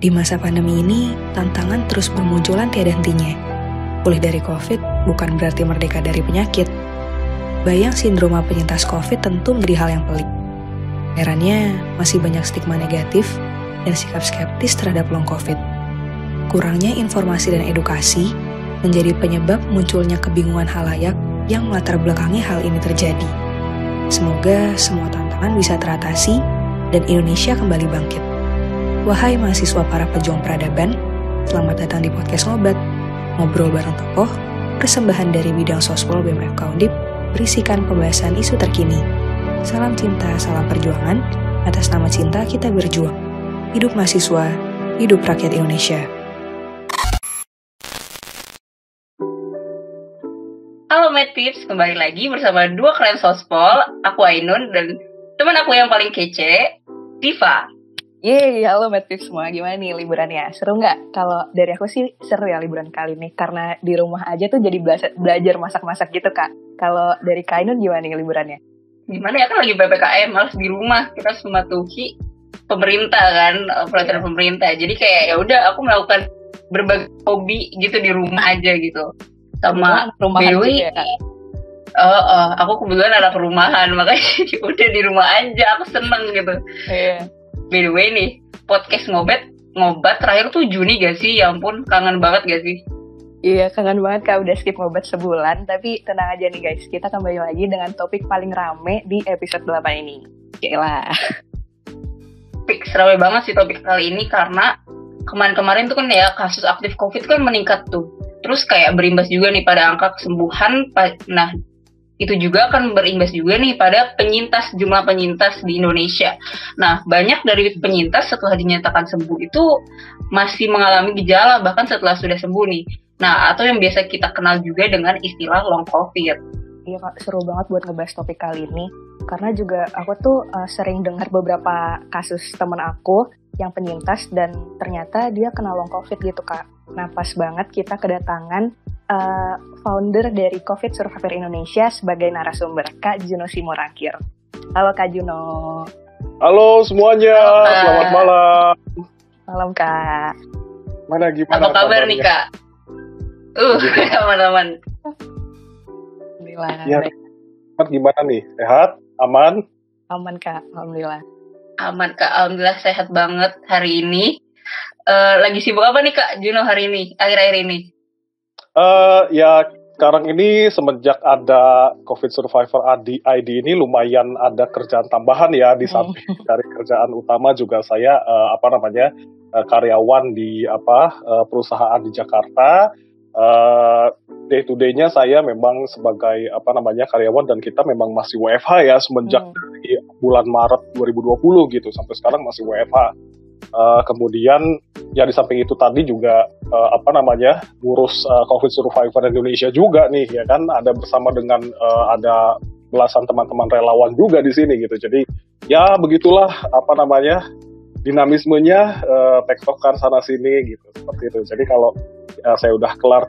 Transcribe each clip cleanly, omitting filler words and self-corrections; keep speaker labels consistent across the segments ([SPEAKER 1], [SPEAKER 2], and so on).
[SPEAKER 1] Di masa pandemi ini, tantangan terus bermunculan tiada hentinya. Pulih dari COVID bukan berarti merdeka dari penyakit. Bayang sindroma penyintas COVID tentu menjadi hal yang pelik. Herannya, masih banyak stigma negatif dan sikap skeptis terhadap long COVID. Kurangnya informasi dan edukasi menjadi penyebab munculnya kebingungan halayak yang melatar belakangi hal ini terjadi. Semoga semua tantangan bisa teratasi dan Indonesia kembali bangkit. Wahai mahasiswa para pejuang peradaban, selamat datang di podcast Ngobat. Ngobrol bareng tokoh, persembahan dari bidang sospol BMFK Undip, berisikan pembahasan isu terkini. Salam cinta, salam perjuangan, atas nama cinta kita berjuang. Hidup mahasiswa, hidup rakyat Indonesia.
[SPEAKER 2] Halo Medpips, kembali lagi bersama dua keren sospol, aku Ainun dan teman aku yang paling kece, Diva.
[SPEAKER 3] Yeay, halo Medpips semua, gimana nih liburannya? Seru nggak? Kalau dari aku sih seru ya liburan kali ini, karena di rumah aja tuh jadi belajar masak-masak gitu Kak. Kalau dari Kak Ainun gimana nih liburannya?
[SPEAKER 2] Gimana ya, kan lagi PPKM, harus di rumah, kita harus mematuhi pemerintah kan, peraturan pemerintah. Jadi kayak ya udah aku melakukan berbagai hobi gitu di rumah aja gitu. Sama
[SPEAKER 3] rumahan
[SPEAKER 2] Dewi,
[SPEAKER 3] juga ya, Kak?
[SPEAKER 2] aku kebetulan anak rumahan, makanya udah di rumah aja, aku seneng gitu.
[SPEAKER 3] Iya.
[SPEAKER 2] By the way nih, podcast ngobat terakhir tuh Juni gak sih? Ya ampun, kangen banget gak sih?
[SPEAKER 3] Iya, kangen banget Kak, udah skip ngobat sebulan. Tapi tenang aja nih guys, kita kembali lagi dengan topik paling rame di episode 8 ini. Yaelah.
[SPEAKER 2] Fix, rame banget sih topik kali ini karena kemarin-kemarin tuh kan ya kasus aktif COVID kan meningkat tuh. Terus kayak berimbas juga nih pada angka kesembuhan. Nah, itu juga akan berimbas juga nih pada jumlah penyintas di Indonesia. Nah, banyak dari penyintas setelah dinyatakan sembuh itu masih mengalami gejala bahkan setelah sudah sembuh nih. Nah, atau yang biasa kita kenal juga dengan istilah long COVID.
[SPEAKER 3] Iya Kak, seru banget buat ngebahas topik kali ini. Karena juga aku tuh sering dengar beberapa kasus temen aku yang penyintas dan ternyata dia kena long COVID gitu Kak. Nah, pas banget kita kedatangan founder dari COVID Survivor Indonesia sebagai narasumber, Kak Juno Simorangkir. Halo Kak Juno.
[SPEAKER 4] Halo semuanya, selamat malam.
[SPEAKER 3] Malam Kak.
[SPEAKER 4] Gimana
[SPEAKER 2] apa kabar nih Kak? Aman-aman.
[SPEAKER 3] Alhamdulillah.
[SPEAKER 4] Ya, gimana nih? Sehat? Aman?
[SPEAKER 3] Aman Kak, alhamdulillah.
[SPEAKER 2] Aman Kak, alhamdulillah sehat banget hari ini. Lagi sibuk apa nih Kak Juno hari ini, akhir-akhir ini?
[SPEAKER 4] Ya sekarang ini semenjak ada COVID Survivor ID ini lumayan ada kerjaan tambahan ya di samping dari kerjaan utama juga saya karyawan di perusahaan di Jakarta. Day to day-nya saya memang sebagai karyawan dan kita memang masih WFH ya semenjak dari bulan Maret 2020 gitu sampai sekarang masih WFH. Kemudian ya di samping itu tadi juga ngurus COVID Survivor Indonesia juga nih ya kan, ada bersama dengan ada belasan teman-teman relawan juga di sini gitu. Jadi ya begitulah dinamismenya, tektokan sana sini gitu seperti itu. Jadi kalau saya udah kelar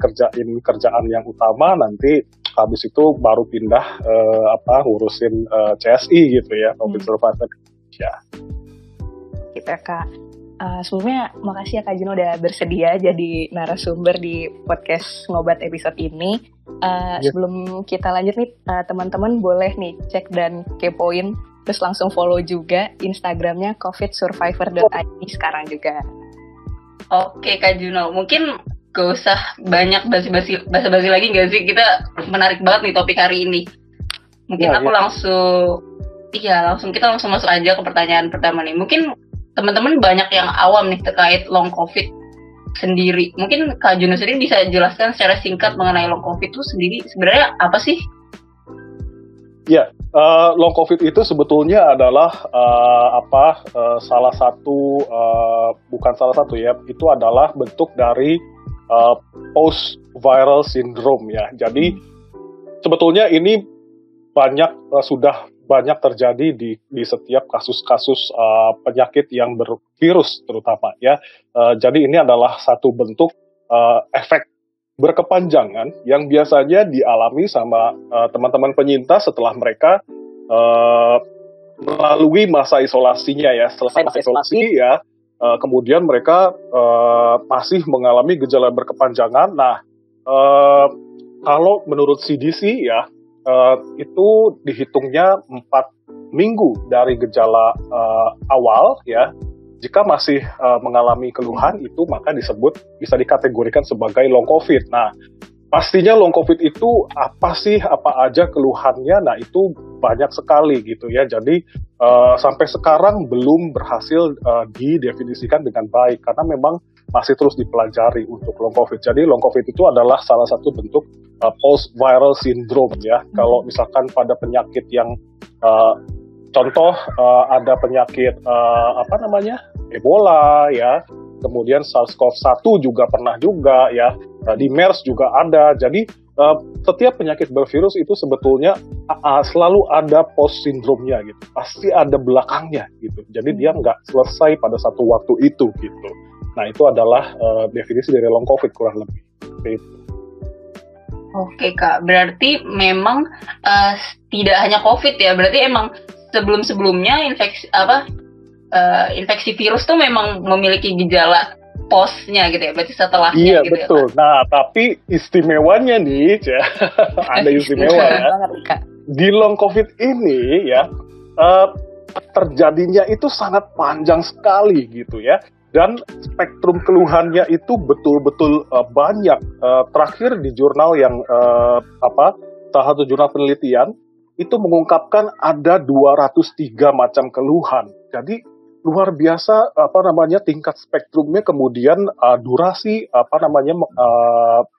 [SPEAKER 4] kerjaan yang utama, nanti habis itu baru pindah ngurusin CSI gitu ya, COVID Survivor Indonesia.
[SPEAKER 3] Kita Kak. Sebelumnya makasih ya Kak Juno udah bersedia jadi narasumber di podcast Ngobat episode ini. Sebelum kita lanjut nih, teman-teman boleh nih cek dan kepoin, terus langsung follow juga Instagramnya covidsurvivor.id sekarang juga.
[SPEAKER 2] Oke Kak Juno, mungkin gak usah banyak basa-basi lagi gak sih? Kita menarik banget nih topik hari ini. Mungkin kita langsung masuk aja ke pertanyaan pertama nih. Mungkin teman-teman banyak yang awam nih terkait long COVID sendiri. Mungkin Kak Juno sendiri bisa jelaskan secara singkat mengenai long COVID itu sendiri sebenarnya apa sih?
[SPEAKER 4] Ya, long COVID itu sebetulnya adalah itu adalah bentuk dari post viral syndrome ya. Jadi sebetulnya ini sudah banyak terjadi di setiap kasus-kasus penyakit yang bervirus terutama ya. Jadi ini adalah satu bentuk efek berkepanjangan yang biasanya dialami sama teman-teman penyintas setelah mereka melalui masa isolasinya ya. Selesai masa isolasi ya, kemudian mereka masih mengalami gejala berkepanjangan. Nah, kalau menurut CDC ya, itu dihitungnya 4 minggu dari gejala awal ya. Jika masih mengalami keluhan itu maka bisa dikategorikan sebagai long COVID. Nah, pastinya long COVID itu apa aja keluhannya? Nah, itu banyak sekali gitu ya. Jadi sampai sekarang belum berhasil didefinisikan dengan baik karena memang masih terus dipelajari untuk long COVID. Jadi long COVID itu adalah salah satu bentuk post viral syndrome ya. Kalau misalkan pada penyakit yang contoh ada penyakit Ebola ya, kemudian SARS-CoV-1 juga pernah juga ya, di MERS juga ada. Jadi setiap penyakit bervirus itu sebetulnya selalu ada post sindromnya gitu, pasti ada belakangnya gitu. Jadi dia nggak selesai pada satu waktu itu gitu. Nah itu adalah definisi dari long COVID kurang lebih. Itu.
[SPEAKER 2] Oke Kak, berarti memang tidak hanya COVID ya, berarti emang sebelumnya infeksi virus tuh memang memiliki gejala postnya gitu ya, berarti setelahnya
[SPEAKER 4] iya,
[SPEAKER 2] gitu
[SPEAKER 4] betul.
[SPEAKER 2] ya.
[SPEAKER 4] Nah, tapi istimewanya nih, ada istimewa ya. Di long COVID ini ya, terjadinya itu sangat panjang sekali gitu ya. Dan spektrum keluhannya itu betul-betul banyak. Terakhir di jurnal yang salah satu jurnal penelitian itu mengungkapkan ada 203 macam keluhan. Jadi luar biasa tingkat spektrumnya, kemudian durasi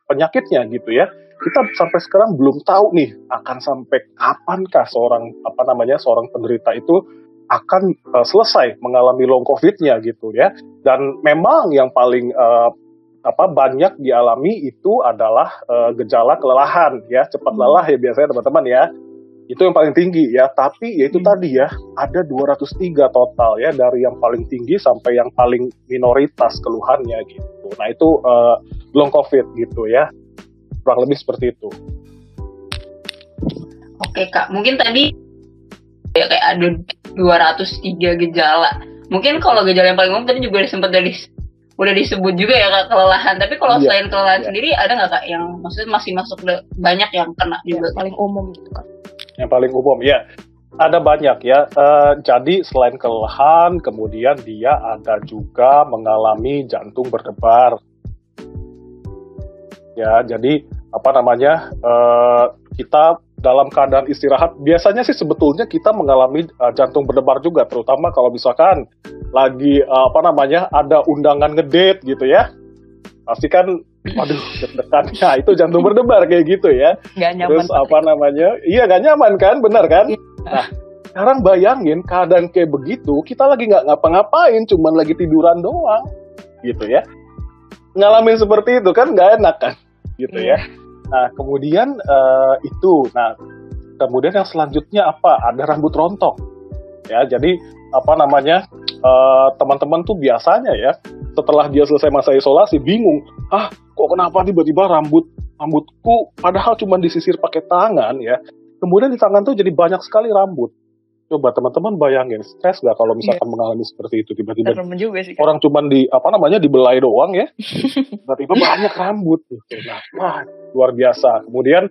[SPEAKER 4] penyakitnya gitu ya. Kita sampai sekarang belum tahu nih akan sampai kapankah seorang penderita itu akan selesai mengalami long COVID-nya gitu ya. Dan memang yang paling banyak dialami itu adalah gejala kelelahan ya, cepat lelah ya biasanya teman-teman ya. Itu yang paling tinggi ya, tapi ya itu tadi ya, ada 203 total ya, dari yang paling tinggi sampai yang paling minoritas keluhannya gitu. Nah itu long COVID gitu ya, kurang lebih seperti itu.
[SPEAKER 2] Oke Kak, mungkin tadi ya kayak ada 203 gejala. Mungkin kalau gejala yang paling umum tadi juga udah disebut juga ya Kak, kelelahan. Tapi kalau selain kelelahan sendiri ada nggak Kak yang maksudnya masih masuk banyak yang kena juga?
[SPEAKER 3] Paling umum gitu Kak.
[SPEAKER 4] Yang paling umum ya, ada banyak ya. Jadi selain kelelahan, kemudian dia ada juga mengalami jantung berdebar. Ya, jadi kita dalam keadaan istirahat, biasanya sih sebetulnya kita mengalami jantung berdebar juga, terutama kalau misalkan lagi ada undangan ngedate gitu ya. Pasti kan waduh, deg-degan. Nah, itu jantung berdebar kayak gitu ya.
[SPEAKER 3] Gak nyaman.
[SPEAKER 4] Terus iya gak nyaman kan, benar kan? Nah, sekarang bayangin keadaan kayak begitu, kita lagi nggak ngapa-ngapain, cuman lagi tiduran doang, gitu ya. Ngalamin seperti itu kan nggak enak kan, gitu ya. Nah, kemudian kemudian yang selanjutnya apa? Ada rambut rontok. Ya, jadi teman-teman tuh biasanya ya, setelah dia selesai masa isolasi bingung, kok kenapa tiba-tiba rambutku padahal cuma disisir pakai tangan ya, kemudian di tangan tuh jadi banyak sekali rambut. Coba teman-teman bayangin, stres nggak kalau misalkan mengalami seperti itu, tiba-tiba orang cuma dibelai doang ya, tiba-tiba banyak rambut gitu. Nah, luar biasa. Kemudian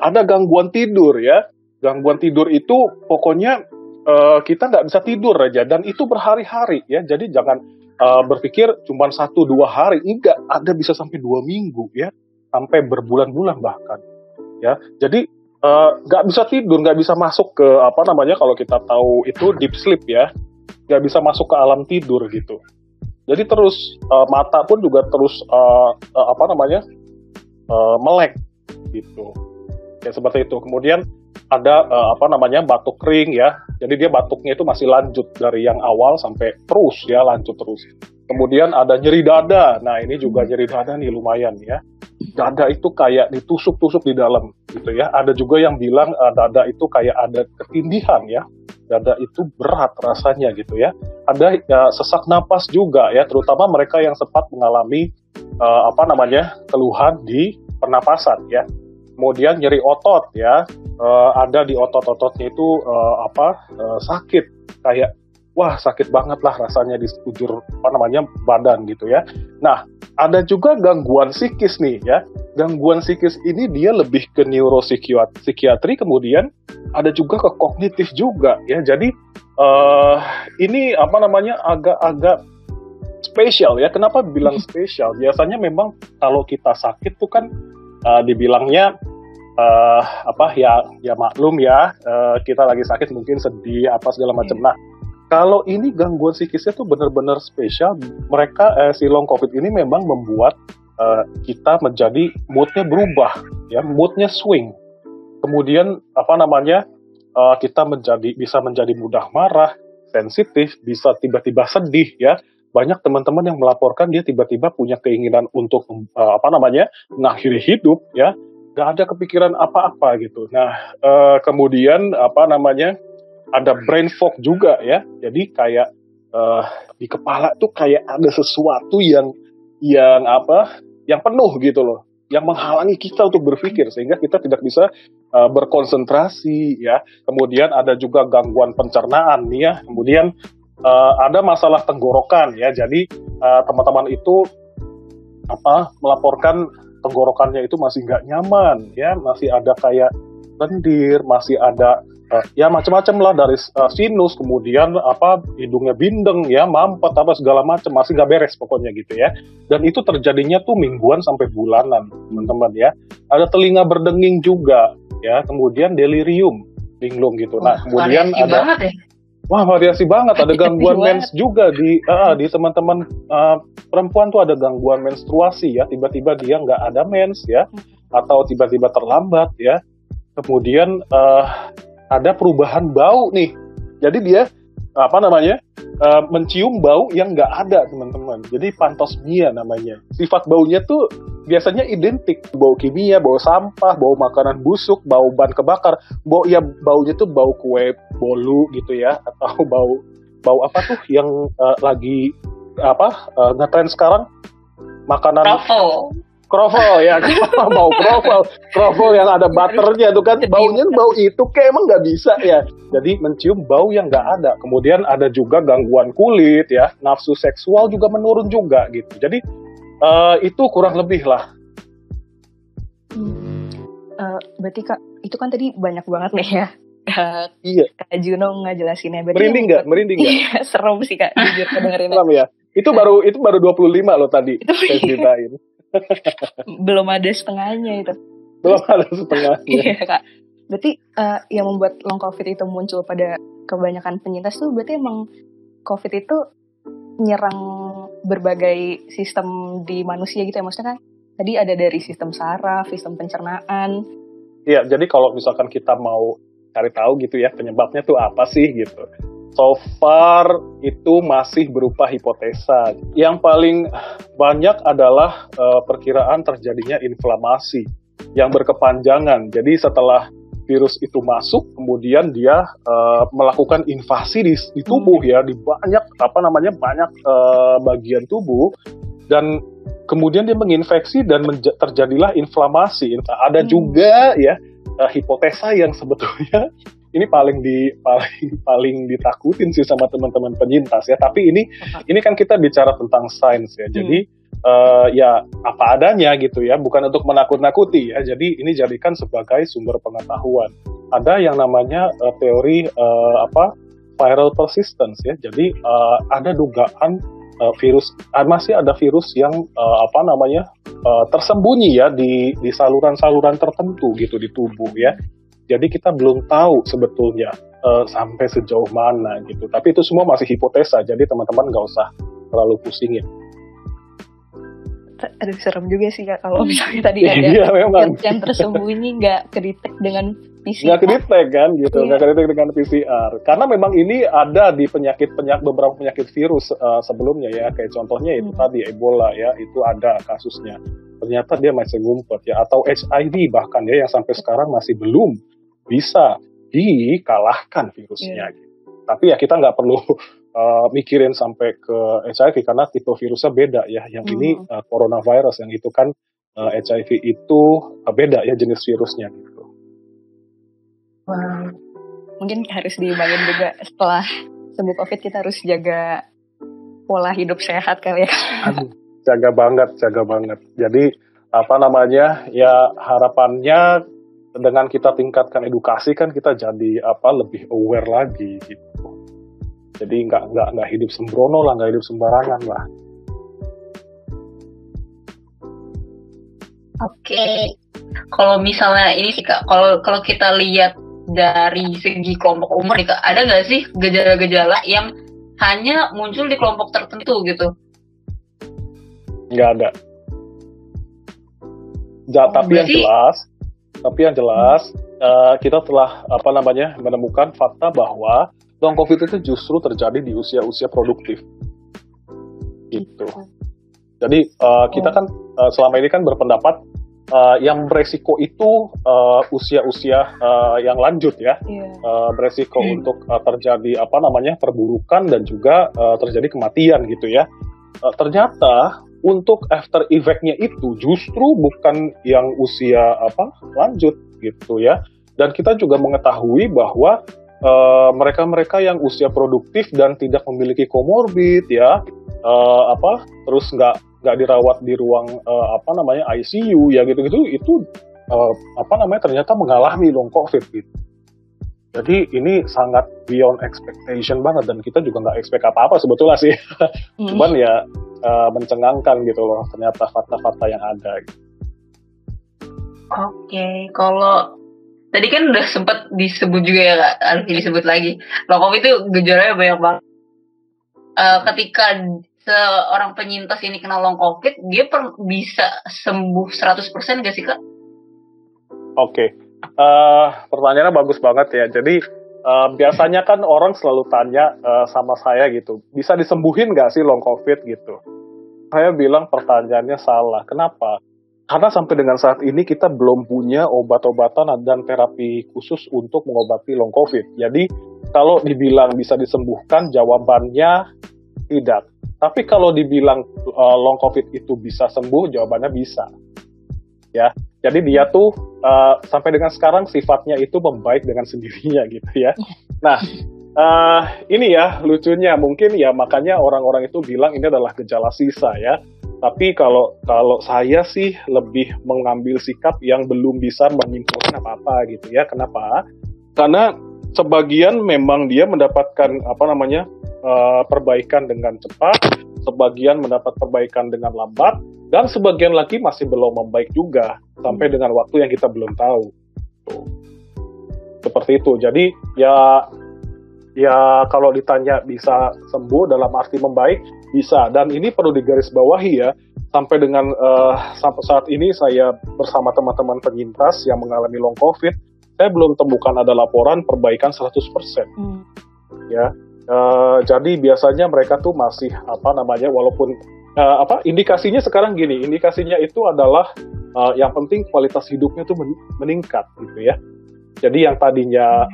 [SPEAKER 4] ada gangguan tidur ya, gangguan tidur itu pokoknya kita nggak bisa tidur aja, dan itu berhari-hari ya. Jadi jangan berpikir cuma 1-2 hari, enggak, ada bisa sampai 2 minggu ya, sampai berbulan-bulan bahkan ya. Jadi nggak bisa tidur, nggak bisa masuk ke kalau kita tahu itu deep sleep ya, nggak bisa masuk ke alam tidur gitu. Jadi terus mata pun juga terus melek gitu ya, seperti itu. Kemudian ada batuk kering ya. Jadi dia batuknya itu masih lanjut dari yang awal sampai terus ya, lanjut terus. Kemudian ada nyeri dada. Nah, ini juga nyeri dada nih lumayan ya. Dada itu kayak ditusuk-tusuk di dalam gitu ya. Ada juga yang bilang dada itu kayak ada ketindihan ya. Dada itu berat rasanya gitu ya. Ada sesak napas juga ya, terutama mereka yang sempat mengalami keluhan di pernapasan ya. Kemudian nyeri otot ya, ada di otot-ototnya itu sakit, kayak wah sakit banget lah rasanya di sekujur badan gitu ya. Nah, ada juga gangguan psikis nih ya. Gangguan psikis ini dia lebih ke neuropsikiatri, kemudian ada juga ke kognitif juga ya. Jadi ini agak-agak spesial ya. Kenapa bilang spesial? Biasanya memang kalau kita sakit tuh kan dibilangnya ya maklum ya, kita lagi sakit mungkin sedih apa segala macam. Nah, kalau ini gangguan psikisnya tuh benar-benar spesial. Mereka si long covid ini memang membuat kita menjadi moodnya berubah ya, moodnya swing. Kemudian kita bisa menjadi mudah marah, sensitif, bisa tiba-tiba sedih ya. Banyak teman-teman yang melaporkan dia tiba-tiba punya keinginan untuk mengakhiri hidup ya, nggak ada kepikiran apa-apa gitu. Nah, kemudian ada brain fog juga ya. Jadi kayak di kepala tuh kayak ada sesuatu yang penuh gitu loh, yang menghalangi kita untuk berpikir sehingga kita tidak bisa berkonsentrasi ya. Kemudian ada juga gangguan pencernaan nih ya. Kemudian ada masalah tenggorokan ya. Jadi teman-teman itu melaporkan tenggorokannya itu masih nggak nyaman ya, masih ada kayak lendir, masih ada ya macam-macam lah, dari sinus, kemudian hidungnya bindeng ya, mampet apa segala macam, masih nggak beres pokoknya gitu ya. Dan itu terjadinya tuh mingguan sampai bulanan teman-teman ya. Ada telinga berdenging juga ya, kemudian delirium, linglung gitu. Nah, kemudian ada variasi banget, ada gangguan mens juga di teman-teman perempuan tuh, ada gangguan menstruasi ya, tiba-tiba dia nggak ada mens ya, atau tiba-tiba terlambat ya. Kemudian ada perubahan bau nih, jadi dia mencium bau yang nggak ada teman-teman, jadi pantosmia namanya. Sifat baunya tuh biasanya identik, bau kimia, bau sampah, bau makanan busuk, bau ban kebakar, baunya tuh bau kue bolu gitu ya, atau bau apa tuh yang lagi ngetren sekarang, makanan kroffel ya, bau kroffel yang ada butternya tuh kan, baunya bau itu kayak emang nggak bisa ya. Jadi mencium bau yang nggak ada. Kemudian ada juga gangguan kulit ya, nafsu seksual juga menurun juga gitu. Jadi itu kurang lebih lah.
[SPEAKER 3] Berarti Kak, itu kan tadi banyak banget nih ya.
[SPEAKER 4] Iya.
[SPEAKER 3] Kak Juno ngejelasinnya.
[SPEAKER 4] Merinding nggak?
[SPEAKER 3] Iya, serem sih Kak, jujur kedengerin.
[SPEAKER 4] Serem ya. Itu baru 25 loh tadi saya ceritain.
[SPEAKER 3] Belum ada setengahnya itu.
[SPEAKER 4] Belum ada setengahnya.
[SPEAKER 3] Iya Kak. Berarti yang membuat long covid itu muncul pada kebanyakan penyintas tuh berarti emang covid itu nyerang berbagai sistem di manusia gitu ya, maksudnya kan tadi ada dari sistem saraf, sistem pencernaan.
[SPEAKER 4] Iya, jadi kalau misalkan kita mau cari tahu gitu ya penyebabnya tuh apa sih gitu, so far itu masih berupa hipotesa. Yang paling banyak adalah perkiraan terjadinya inflamasi yang berkepanjangan. Jadi setelah virus itu masuk, kemudian dia melakukan invasi di tubuh ya, di banyak bagian tubuh, dan kemudian dia menginfeksi dan terjadilah inflamasi. Ada juga ya hipotesa yang sebetulnya ini paling ditakutin sih sama teman-teman penyintas ya. Tapi ini kan kita bicara tentang sains ya. Jadi ya apa adanya gitu ya, bukan untuk menakut-nakuti ya. Jadi ini jadikan sebagai sumber pengetahuan. Ada yang namanya teori viral persistence ya. Jadi ada dugaan masih ada virus yang tersembunyi ya di saluran-saluran tertentu gitu di tubuh ya. Jadi kita belum tahu sebetulnya sampai sejauh mana gitu. Tapi itu semua masih hipotesa. Jadi teman-teman nggak usah terlalu pusingin.
[SPEAKER 3] Aduh, serem juga sih Kak kalau misalnya tadi ada yang tersembunyi nggak kedetek dengan PCR.
[SPEAKER 4] Nggak kedetek kan gitu, nggak kedetek dengan PCR. Karena memang ini ada di beberapa penyakit virus sebelumnya ya. Kayak contohnya itu tadi Ebola ya, itu ada kasusnya. Ternyata dia masih ngumpet ya. Atau HIV bahkan ya, yang sampai sekarang masih belum bisa dikalahkan virusnya. Gitu. Tapi ya kita nggak perlu mikirin sampai ke HIV karena tipe virusnya beda ya. Yang ini coronavirus, yang itu kan HIV itu beda ya jenis virusnya gitu.
[SPEAKER 3] Wow. Mungkin harus diimbangi juga setelah sembuh COVID kita harus jaga pola hidup sehat kali ya.
[SPEAKER 4] Jaga banget. Jadi ya harapannya dengan kita tingkatkan edukasi kan kita jadi lebih aware lagi gitu. Jadi nggak hidup sembrono lah, nggak hidup sembarangan lah.
[SPEAKER 2] Oke. Kalau misalnya ini sih Kak, kalau kita lihat dari segi kelompok umur nih Kak, ada nggak sih gejala-gejala yang hanya muncul di kelompok tertentu gitu?
[SPEAKER 4] Nggak ada. Tapi yang jelas kita telah menemukan fakta bahwa long COVID itu justru terjadi di usia-usia produktif. Gitu. Jadi kita kan selama ini kan berpendapat yang beresiko itu usia-usia yang lanjut ya, beresiko untuk terjadi perburukan dan juga terjadi kematian gitu ya. Ternyata untuk after effect-nya itu justru bukan yang usia lanjut gitu ya. Dan kita juga mengetahui bahwa mereka-mereka yang usia produktif dan tidak memiliki komorbid ya, terus nggak dirawat di ruang ICU ya gitu-gitu, itu ternyata mengalami long COVID gitu. Jadi ini sangat beyond expectation banget dan kita juga nggak expect apa-apa sebetulnya sih. Cuman ya mencengangkan gitu loh ternyata fakta-fakta yang ada. Gitu.
[SPEAKER 2] Oke, kalau tadi kan udah sempat disebut juga ya Kak, disebut lagi. Long COVID itu gejalanya banyak banget. Ketika seorang penyintas ini kena long COVID, dia bisa sembuh 100% gak sih Kak?
[SPEAKER 4] Oke. Pertanyaannya bagus banget ya. Jadi biasanya kan orang selalu tanya sama saya gitu, bisa disembuhin nggak sih long COVID gitu? Saya bilang pertanyaannya salah. Kenapa? Karena sampai dengan saat ini kita belum punya obat-obatan dan terapi khusus untuk mengobati long COVID. Jadi kalau dibilang bisa disembuhkan, jawabannya tidak. Tapi kalau dibilang long COVID itu bisa sembuh, jawabannya bisa. Ya. Jadi dia tuh sampai dengan sekarang sifatnya itu membaik dengan sendirinya gitu ya. Nah, ini ya lucunya mungkin ya makanya orang-orang itu bilang ini adalah gejala sisa ya. Tapi kalau saya sih lebih mengambil sikap yang belum bisa menyimpulkan apa-apa gitu ya. Kenapa? Karena sebagian memang dia mendapatkan perbaikan dengan cepat, sebagian mendapat perbaikan dengan lambat, dan sebagian lagi masih belum membaik juga sampai dengan waktu yang kita belum tahu. Tuh. Seperti itu. Jadi ya kalau ditanya bisa sembuh dalam arti membaik, bisa. Dan ini perlu digarisbawahi ya, sampai saat ini saya bersama teman-teman penyintas yang mengalami long COVID, saya belum temukan ada laporan perbaikan 100%. Ya. Jadi biasanya mereka tuh masih walaupun indikasinya sekarang gini, indikasinya itu adalah yang penting kualitas hidupnya tuh meningkat gitu ya. Jadi yang tadinya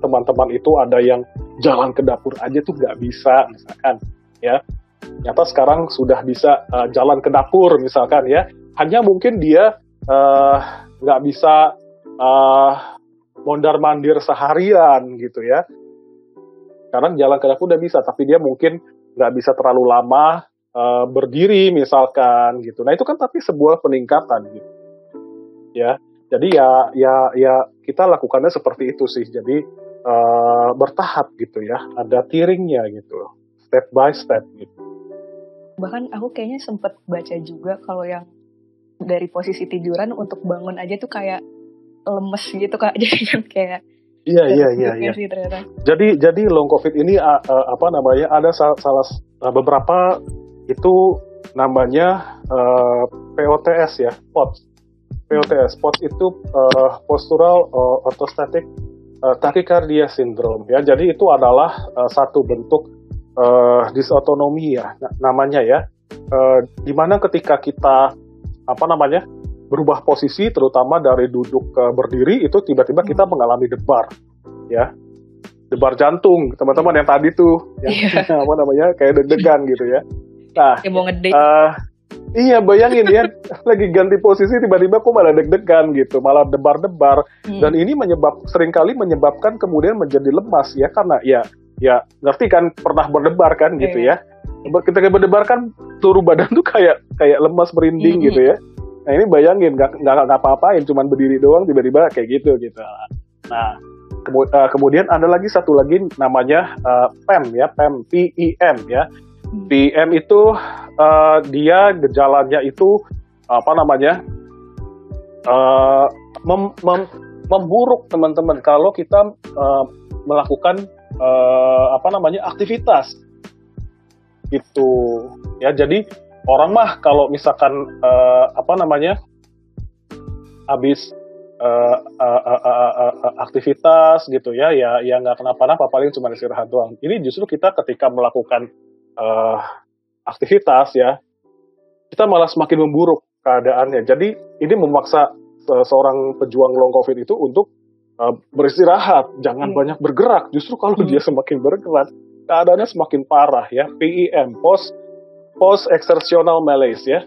[SPEAKER 4] teman-teman itu ada yang jalan ke dapur aja tuh nggak bisa misalkan ya, ternyata sekarang sudah bisa jalan ke dapur misalkan ya. Hanya mungkin dia nggak bisa mondar-mandir seharian gitu ya. Sekarang jalan ke dapur udah bisa, tapi dia mungkin nggak bisa terlalu lama berdiri misalkan gitu. Nah itu kan tapi sebuah peningkatan gitu ya. Jadi ya kita lakukannya seperti itu sih. Jadi bertahap gitu ya, ada tiringnya gitu, step by step gitu.
[SPEAKER 3] Bahkan aku kayaknya sempet baca juga kalau yang dari posisi tiduran untuk bangun aja tuh kayak lemes gitu Kak. Jadi kan kayak
[SPEAKER 4] Iya.
[SPEAKER 3] Sih, ternyata.
[SPEAKER 4] Jadi long COVID ini ada salah beberapa itu namanya POTS ya, POTS. POTS itu postural orthostatic tachycardia syndrome ya. Jadi itu adalah satu bentuk disautonomi ya namanya ya. Di mana ketika kita berubah posisi terutama dari duduk ke berdiri itu tiba-tiba kita mengalami debar ya. Debar jantung, teman-teman yang tadi tuh yang kayak deg-degan gitu ya. Nah,
[SPEAKER 3] mau ngedate.
[SPEAKER 4] Iya, bayangin ya, lagi ganti posisi tiba-tiba kok malah deg-degan gitu, malah debar-debar. Dan ini seringkali menyebabkan kemudian menjadi lemas ya, karena ya ya ngerti kan, pernah berdebar kan gitu ya. Ketika berdebar kan seluruh badan tuh kayak lemas merinding gitu ya. Nah ini bayangin nggak apa-apain, cuman berdiri doang tiba-tiba kayak gitu. Nah kemudian ada lagi satu lagi namanya PEM ya, PEM ya. PEM itu dia gejalanya itu apa namanya memburuk teman-teman kalau kita melakukan apa namanya aktivitas gitu ya. Jadi orang mah kalau misalkan apa namanya habis aktivitas gitu ya nggak kenapa-napa, paling cuma istirahat doang. Ini justru kita ketika melakukan aktivitas ya, kita malah semakin memburuk keadaannya. Jadi ini memaksa seorang pejuang long COVID itu untuk beristirahat, jangan banyak bergerak. Justru kalau dia semakin bergerak, keadaannya semakin parah ya. PEM, post exertional malaise ya,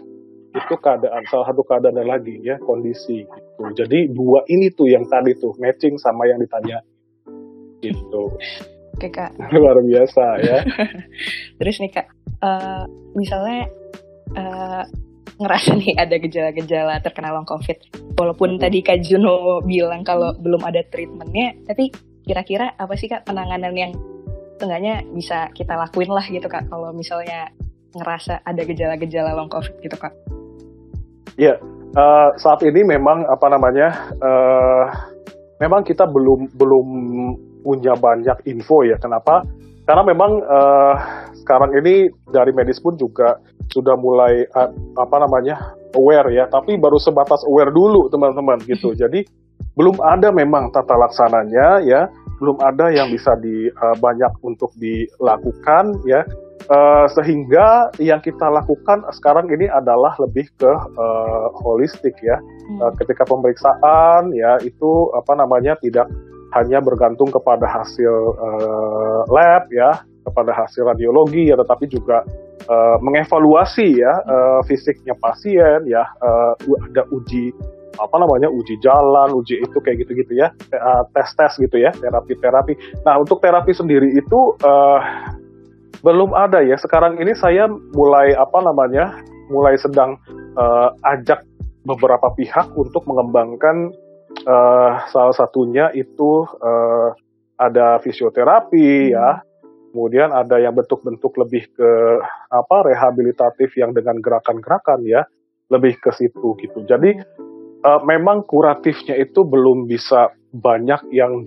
[SPEAKER 4] itu keadaan, salah satu keadaan lagi ya, kondisi gitu. Jadi dua ini tuh yang tadi tuh matching sama yang ditanya gitu.
[SPEAKER 3] Oke Kak.
[SPEAKER 4] Luar biasa ya.
[SPEAKER 3] Terus nih Kak, misalnya ngerasa nih ada gejala-gejala terkena long COVID, walaupun tadi Kak Juno bilang kalau belum ada treatmentnya, tapi kira-kira apa sih Kak penanganan yang setengahnya bisa kita lakuin lah gitu Kak, kalau misalnya ngerasa ada gejala-gejala long COVID gitu Kak?
[SPEAKER 4] Iya, saat ini memang apa namanya, memang kita belum punya banyak info ya. Kenapa? Karena memang sekarang ini dari medis pun juga sudah mulai apa namanya aware ya, tapi baru sebatas aware dulu teman-teman gitu. Jadi belum ada memang tata laksananya ya, belum ada yang bisa banyak untuk dilakukan ya. Sehingga yang kita lakukan sekarang ini adalah lebih ke holistik ya. Ketika pemeriksaan ya itu apa namanya tidak hanya bergantung kepada hasil lab ya, kepada hasil radiologi ya, tetapi juga mengevaluasi ya fisiknya pasien ya, ada uji apa namanya, uji jalan, uji itu kayak gitu-gitu ya, tes gitu ya, terapi. Nah untuk terapi sendiri itu belum ada ya. Sekarang ini saya mulai mulai sedang ajak beberapa pihak untuk mengembangkan salah satunya itu ada fisioterapi ya. Kemudian ada yang bentuk-bentuk lebih ke rehabilitatif yang dengan gerakan-gerakan ya, lebih ke situ gitu. Jadi memang kuratifnya itu belum bisa banyak yang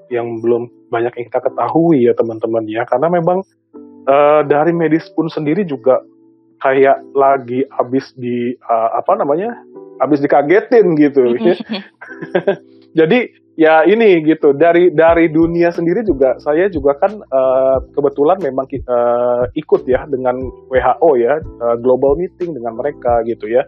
[SPEAKER 4] yang belum banyak yang kita ketahui ya teman-teman ya, karena memang dari medis pun sendiri juga kayak lagi habis dikagetin gitu ya. Jadi ya ini gitu, dari dunia sendiri juga, saya juga kan kebetulan memang ikut ya dengan WHO ya, global meeting dengan mereka gitu ya.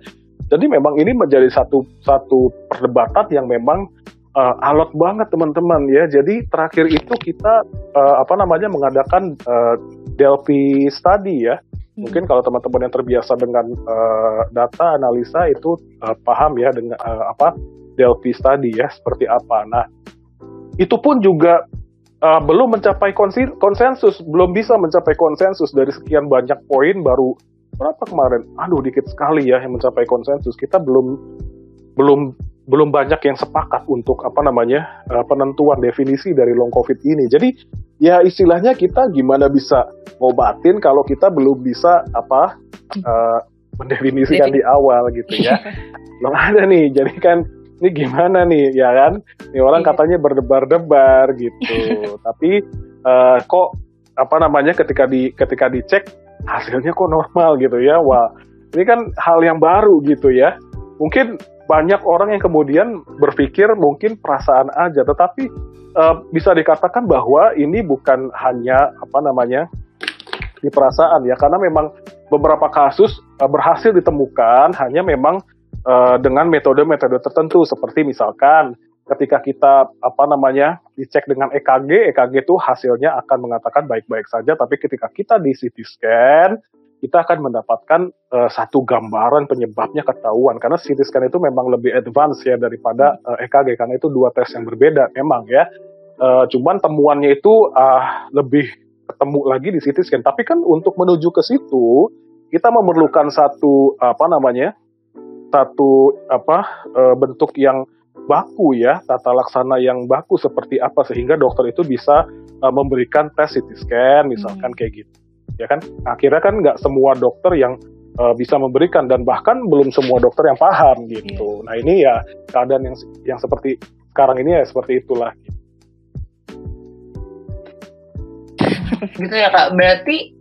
[SPEAKER 4] Jadi memang ini menjadi satu perdebatan yang memang alot banget teman-teman ya. Jadi terakhir itu kita mengadakan Delphi study ya. Mungkin kalau teman-teman yang terbiasa dengan data analisa itu paham ya dengan Delphi study ya seperti apa. Nah itu pun juga belum mencapai konsensus, belum bisa mencapai konsensus dari sekian banyak poin. Baru berapa kemarin? Dikit sekali ya yang mencapai konsensus. Kita belum banyak yang sepakat untuk penentuan definisi dari long COVID ini. Jadi ya istilahnya kita gimana bisa ngobatin kalau kita belum bisa mendefinisikan di awal gitu ya. Belum ada nih. Jadi kan ini gimana nih ya kan? Ini orang katanya berdebar-debar gitu. Tapi kok ketika dicek hasilnya kok normal gitu ya. Wah, ini kan hal yang baru gitu ya. Mungkin banyak orang yang kemudian berpikir mungkin perasaan aja, tetapi bisa dikatakan bahwa ini bukan hanya di perasaan ya, karena memang beberapa kasus berhasil ditemukan hanya memang dengan metode-metode tertentu, seperti misalkan ketika kita dicek dengan EKG itu hasilnya akan mengatakan baik-baik saja, tapi ketika kita di CT scan kita akan mendapatkan satu gambaran penyebabnya ketahuan, karena CT scan itu memang lebih advance ya daripada EKG, karena itu dua tes yang berbeda memang ya. Cuman temuannya itu lebih ketemu lagi di CT scan. Tapi kan untuk menuju ke situ kita memerlukan satu bentuk yang baku ya, tata laksana yang baku seperti apa sehingga dokter itu bisa memberikan tes CT scan misalkan kayak gitu. Ya kan? Akhirnya kan nggak semua dokter yang bisa memberikan dan bahkan belum semua dokter yang paham gitu. Nah ini ya keadaan yang seperti sekarang ini ya seperti itulah.
[SPEAKER 2] Gitu ya Kak. Berarti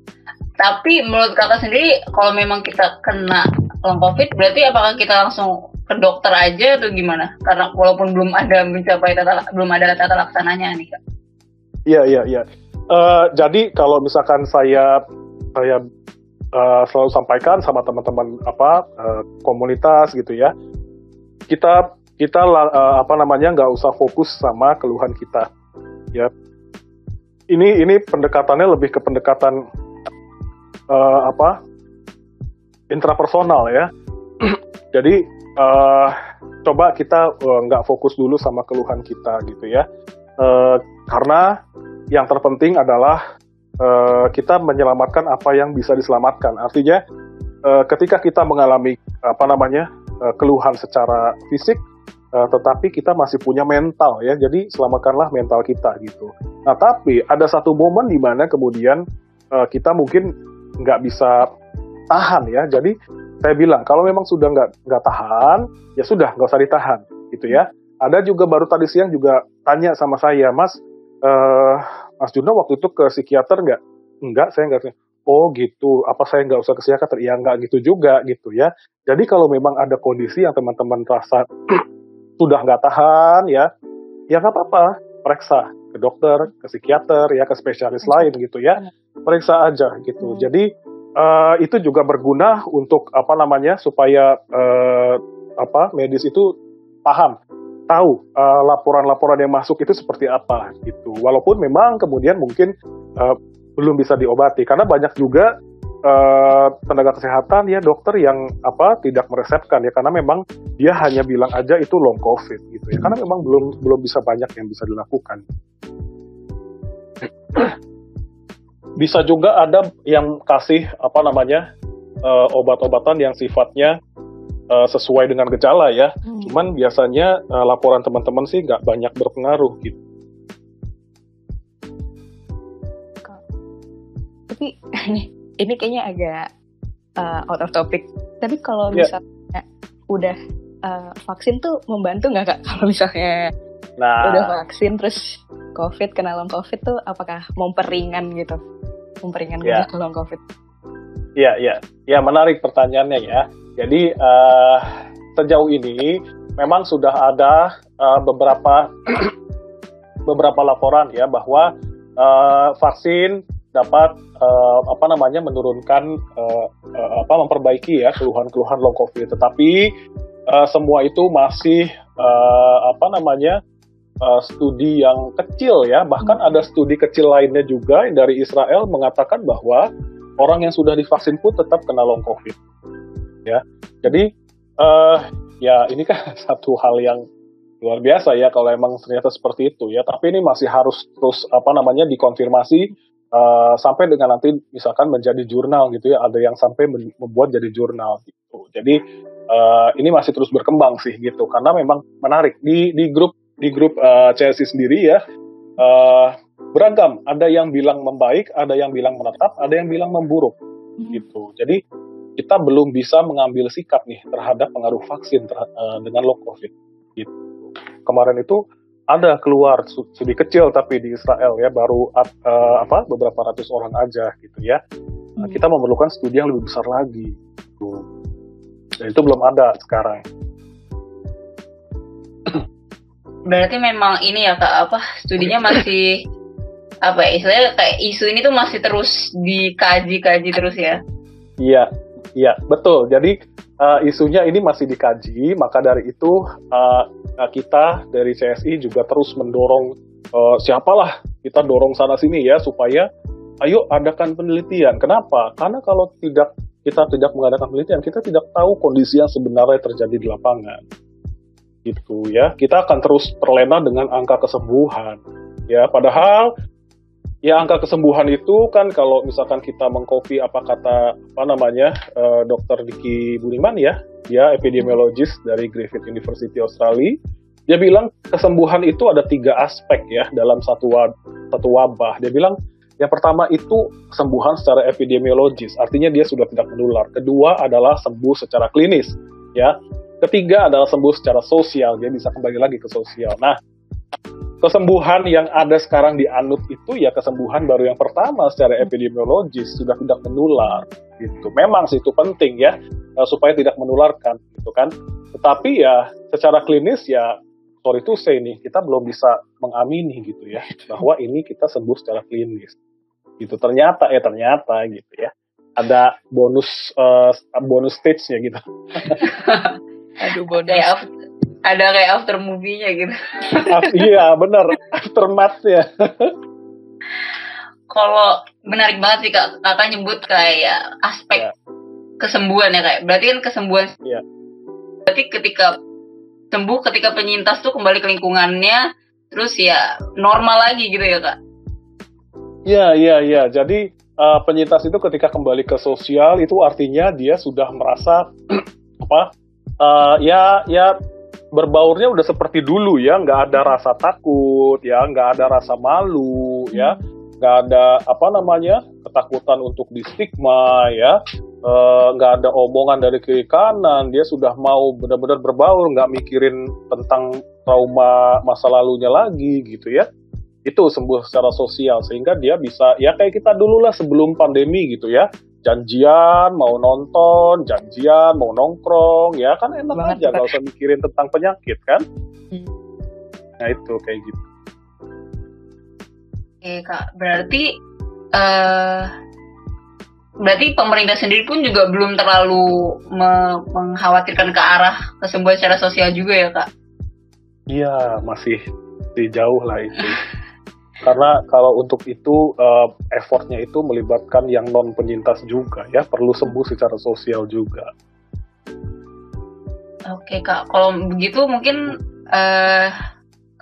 [SPEAKER 2] tapi menurut Kakak sendiri kalau memang kita kena long COVID berarti apakah kita langsung ke dokter aja atau gimana? Karena walaupun belum ada tata laksananya nih Kak.
[SPEAKER 4] Iya. Jadi kalau misalkan saya selalu sampaikan sama teman-teman komunitas gitu ya, kita nggak usah fokus sama keluhan kita ya. Ini pendekatannya lebih ke pendekatan intrapersonal ya. Jadi coba kita nggak fokus dulu sama keluhan kita gitu ya, karena yang terpenting adalah kita menyelamatkan apa yang bisa diselamatkan. Artinya ketika kita mengalami keluhan secara fisik, tetapi kita masih punya mental ya, jadi selamatkanlah mental kita gitu. Nah tapi ada satu momen di mana kemudian kita mungkin nggak bisa tahan ya, jadi saya bilang kalau memang sudah nggak tahan ya sudah nggak usah ditahan gitu ya. Ada juga baru tadi siang juga tanya sama saya, Mas Juno waktu itu ke psikiater nggak? Enggak, saya nggak. Oh gitu, apa saya nggak usah ke psikiater? Ya nggak gitu juga gitu ya. Jadi kalau memang ada kondisi yang teman-teman rasa sudah nggak tahan ya nggak apa-apa, periksa ke dokter, ke psikiater ya, ke spesialis lain gitu ya, periksa aja gitu. Jadi itu juga berguna untuk supaya medis itu tahu laporan-laporan yang masuk itu seperti apa gitu. Walaupun memang kemudian mungkin belum bisa diobati karena banyak juga tenaga kesehatan ya, dokter yang tidak meresepkan ya, karena memang dia hanya bilang aja itu long COVID gitu ya, karena memang belum bisa banyak yang bisa dilakukan. Bisa juga ada yang kasih obat-obatan yang sifatnya sesuai dengan gejala ya. Cuman biasanya laporan teman-teman sih nggak banyak berpengaruh gitu.
[SPEAKER 3] Tapi ini kayaknya agak out of topic. Tapi kalau misalnya udah vaksin tuh membantu nggak Kak? Kalau misalnya udah vaksin terus COVID, kena long COVID tuh apakah memperingan gitu? Memperingan gejala long COVID?
[SPEAKER 4] Iya, menarik pertanyaannya ya. Jadi sejauh ini memang sudah ada beberapa laporan ya bahwa vaksin dapat menurunkan memperbaiki ya keluhan-keluhan long COVID. Tetapi semua itu masih studi yang kecil ya. Bahkan ada studi kecil lainnya juga dari Israel mengatakan bahwa orang yang sudah divaksin pun tetap kena long COVID. Ya, jadi ini kan satu hal yang luar biasa ya kalau emang ternyata seperti itu ya. Tapi ini masih harus terus dikonfirmasi sampai dengan nanti misalkan menjadi jurnal gitu ya. Ada yang sampai membuat jadi jurnal gitu. Jadi ini masih terus berkembang sih gitu, karena memang menarik di grup CSI sendiri ya. Beragam, ada yang bilang membaik, ada yang bilang menetap, ada yang bilang memburuk gitu. Jadi kita belum bisa mengambil sikap nih terhadap pengaruh vaksin dengan long COVID gitu. Kemarin itu ada keluar studi kecil tapi di Israel ya, baru beberapa ratus orang aja gitu ya. Kita memerlukan studi yang lebih besar lagi gitu. Dan itu belum ada sekarang.
[SPEAKER 2] Berarti memang ini ya Kak, studinya masih istilahnya kayak isu ini tuh masih terus dikaji terus ya?
[SPEAKER 4] Iya, betul. Jadi isunya ini masih dikaji, maka dari itu kita dari CSI juga terus mendorong siapalah kita dorong sana sini ya supaya ayo adakan penelitian. Kenapa? Karena kalau kita tidak mengadakan penelitian, kita tidak tahu kondisi yang sebenarnya terjadi di lapangan. Gitu ya. Kita akan terus terlena dengan angka kesembuhan. ya. Padahal ya angka kesembuhan itu kan kalau misalkan kita mengcopy apa kata Dr. Diki Budiman ya, dia epidemiologis dari Griffith University Australia. Dia bilang kesembuhan itu ada 3 aspek ya dalam satu wabah. Dia bilang yang pertama itu kesembuhan secara epidemiologis, artinya dia sudah tidak menular. Kedua adalah sembuh secara klinis, ya. Ketiga adalah sembuh secara sosial, dia bisa kembali lagi ke sosial. Nah, kesembuhan yang ada sekarang di anut itu ya kesembuhan baru yang pertama secara epidemiologis, sudah tidak menular gitu. Memang sih itu penting ya supaya tidak menularkan gitu kan. Tetapi ya secara klinis ya sorry to say nih, kita belum bisa mengamini gitu ya bahwa ini kita sembuh secara klinis. Gitu ternyata gitu ya. Ada bonus stage-nya gitu.
[SPEAKER 2] Aduh, bonus. Ada kayak after movie-nya gitu.
[SPEAKER 4] Iya, benar. Aftermath-nya.
[SPEAKER 2] Kalau menarik banget sih kakak nyebut kayak aspek kesembuhan ya kayak. Berarti kan kesembuhan.
[SPEAKER 4] Iya.
[SPEAKER 2] Berarti ketika sembuh, ketika penyintas tuh kembali ke lingkungannya, terus ya normal lagi gitu ya kak.
[SPEAKER 4] Iya. Jadi penyintas itu ketika kembali ke sosial itu artinya dia sudah merasa berbaurnya udah seperti dulu ya, nggak ada rasa takut ya, nggak ada rasa malu ya, nggak ada ketakutan untuk di stigma ya, nggak ada omongan dari kiri kanan, dia sudah mau benar-benar berbaur, nggak mikirin tentang trauma masa lalunya lagi gitu ya. Itu sembuh secara sosial sehingga dia bisa ya kayak kita dulu lah sebelum pandemi gitu ya, janjian mau nonton, janjian mau nongkrong ya kan enak banget, aja nggak usah mikirin tentang penyakit kan. Nah itu kayak gitu.
[SPEAKER 2] Oke kak, berarti pemerintah sendiri pun juga belum terlalu mengkhawatirkan ke arah kesembuhan secara sosial juga ya kak?
[SPEAKER 4] Iya masih jauh lah itu. Karena kalau untuk itu effortnya itu melibatkan yang non penyintas juga ya, perlu sembuh secara sosial juga.
[SPEAKER 2] Oke kak, kalau begitu mungkin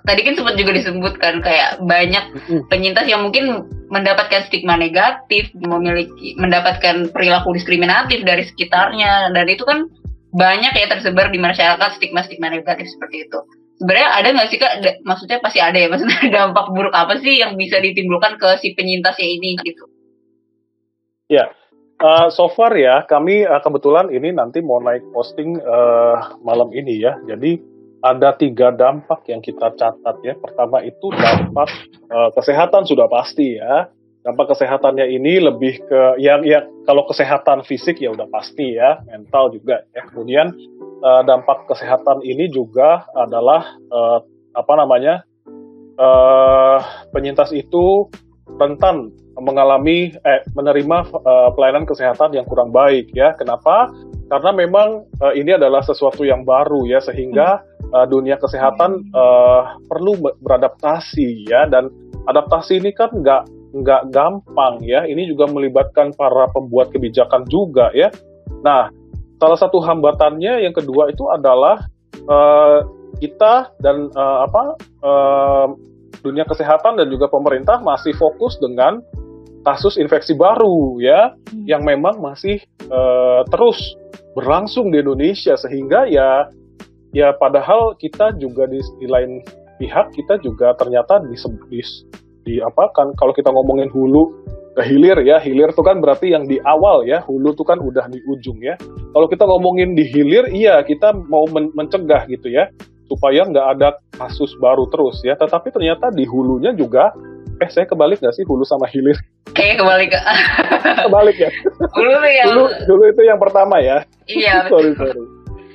[SPEAKER 2] tadi kan sempat juga disebutkan kayak banyak penyintas yang mungkin mendapatkan stigma negatif, mendapatkan perilaku diskriminatif dari sekitarnya, dan itu kan banyak ya tersebar di masyarakat stigma-stigma negatif seperti itu. Sebenarnya ada nggak sih kak? Maksudnya pasti ada ya, maksudnya dampak buruk apa sih yang bisa ditimbulkan ke si penyintasnya ini gitu?
[SPEAKER 4] Ya, so far ya kami kebetulan ini nanti mau naik posting malam ini ya. Jadi ada 3 dampak yang kita catat ya. Pertama itu dampak kesehatan sudah pasti ya. Dampak kesehatannya ini lebih ke ya kalau kesehatan fisik ya udah pasti ya, mental juga ya. Kemudian dampak kesehatan ini juga adalah penyintas itu rentan menerima pelayanan kesehatan yang kurang baik ya. Kenapa? Karena memang ini adalah sesuatu yang baru ya, sehingga dunia kesehatan perlu beradaptasi ya, dan adaptasi ini kan nggak gampang ya. Ini juga melibatkan para pembuat kebijakan juga ya. Nah, salah satu hambatannya yang kedua itu adalah kita dan dunia kesehatan dan juga pemerintah masih fokus dengan kasus infeksi baru ya, yang memang masih terus berlangsung di Indonesia, sehingga ya padahal kita juga di lain pihak kita juga ternyata kalau kita ngomongin hulu ke hilir ya, hilir itu kan berarti yang di awal ya, hulu itu kan udah di ujung ya. Kalau kita ngomongin di hilir, iya kita mau mencegah gitu ya, supaya nggak ada kasus baru terus ya. Tetapi ternyata di hulunya juga, saya kebalik nggak sih hulu sama hilir?
[SPEAKER 2] Kayaknya kebalik kak.
[SPEAKER 4] Kebalik ya. Hulu itu yang pertama ya.
[SPEAKER 2] Iya.
[SPEAKER 4] sorry.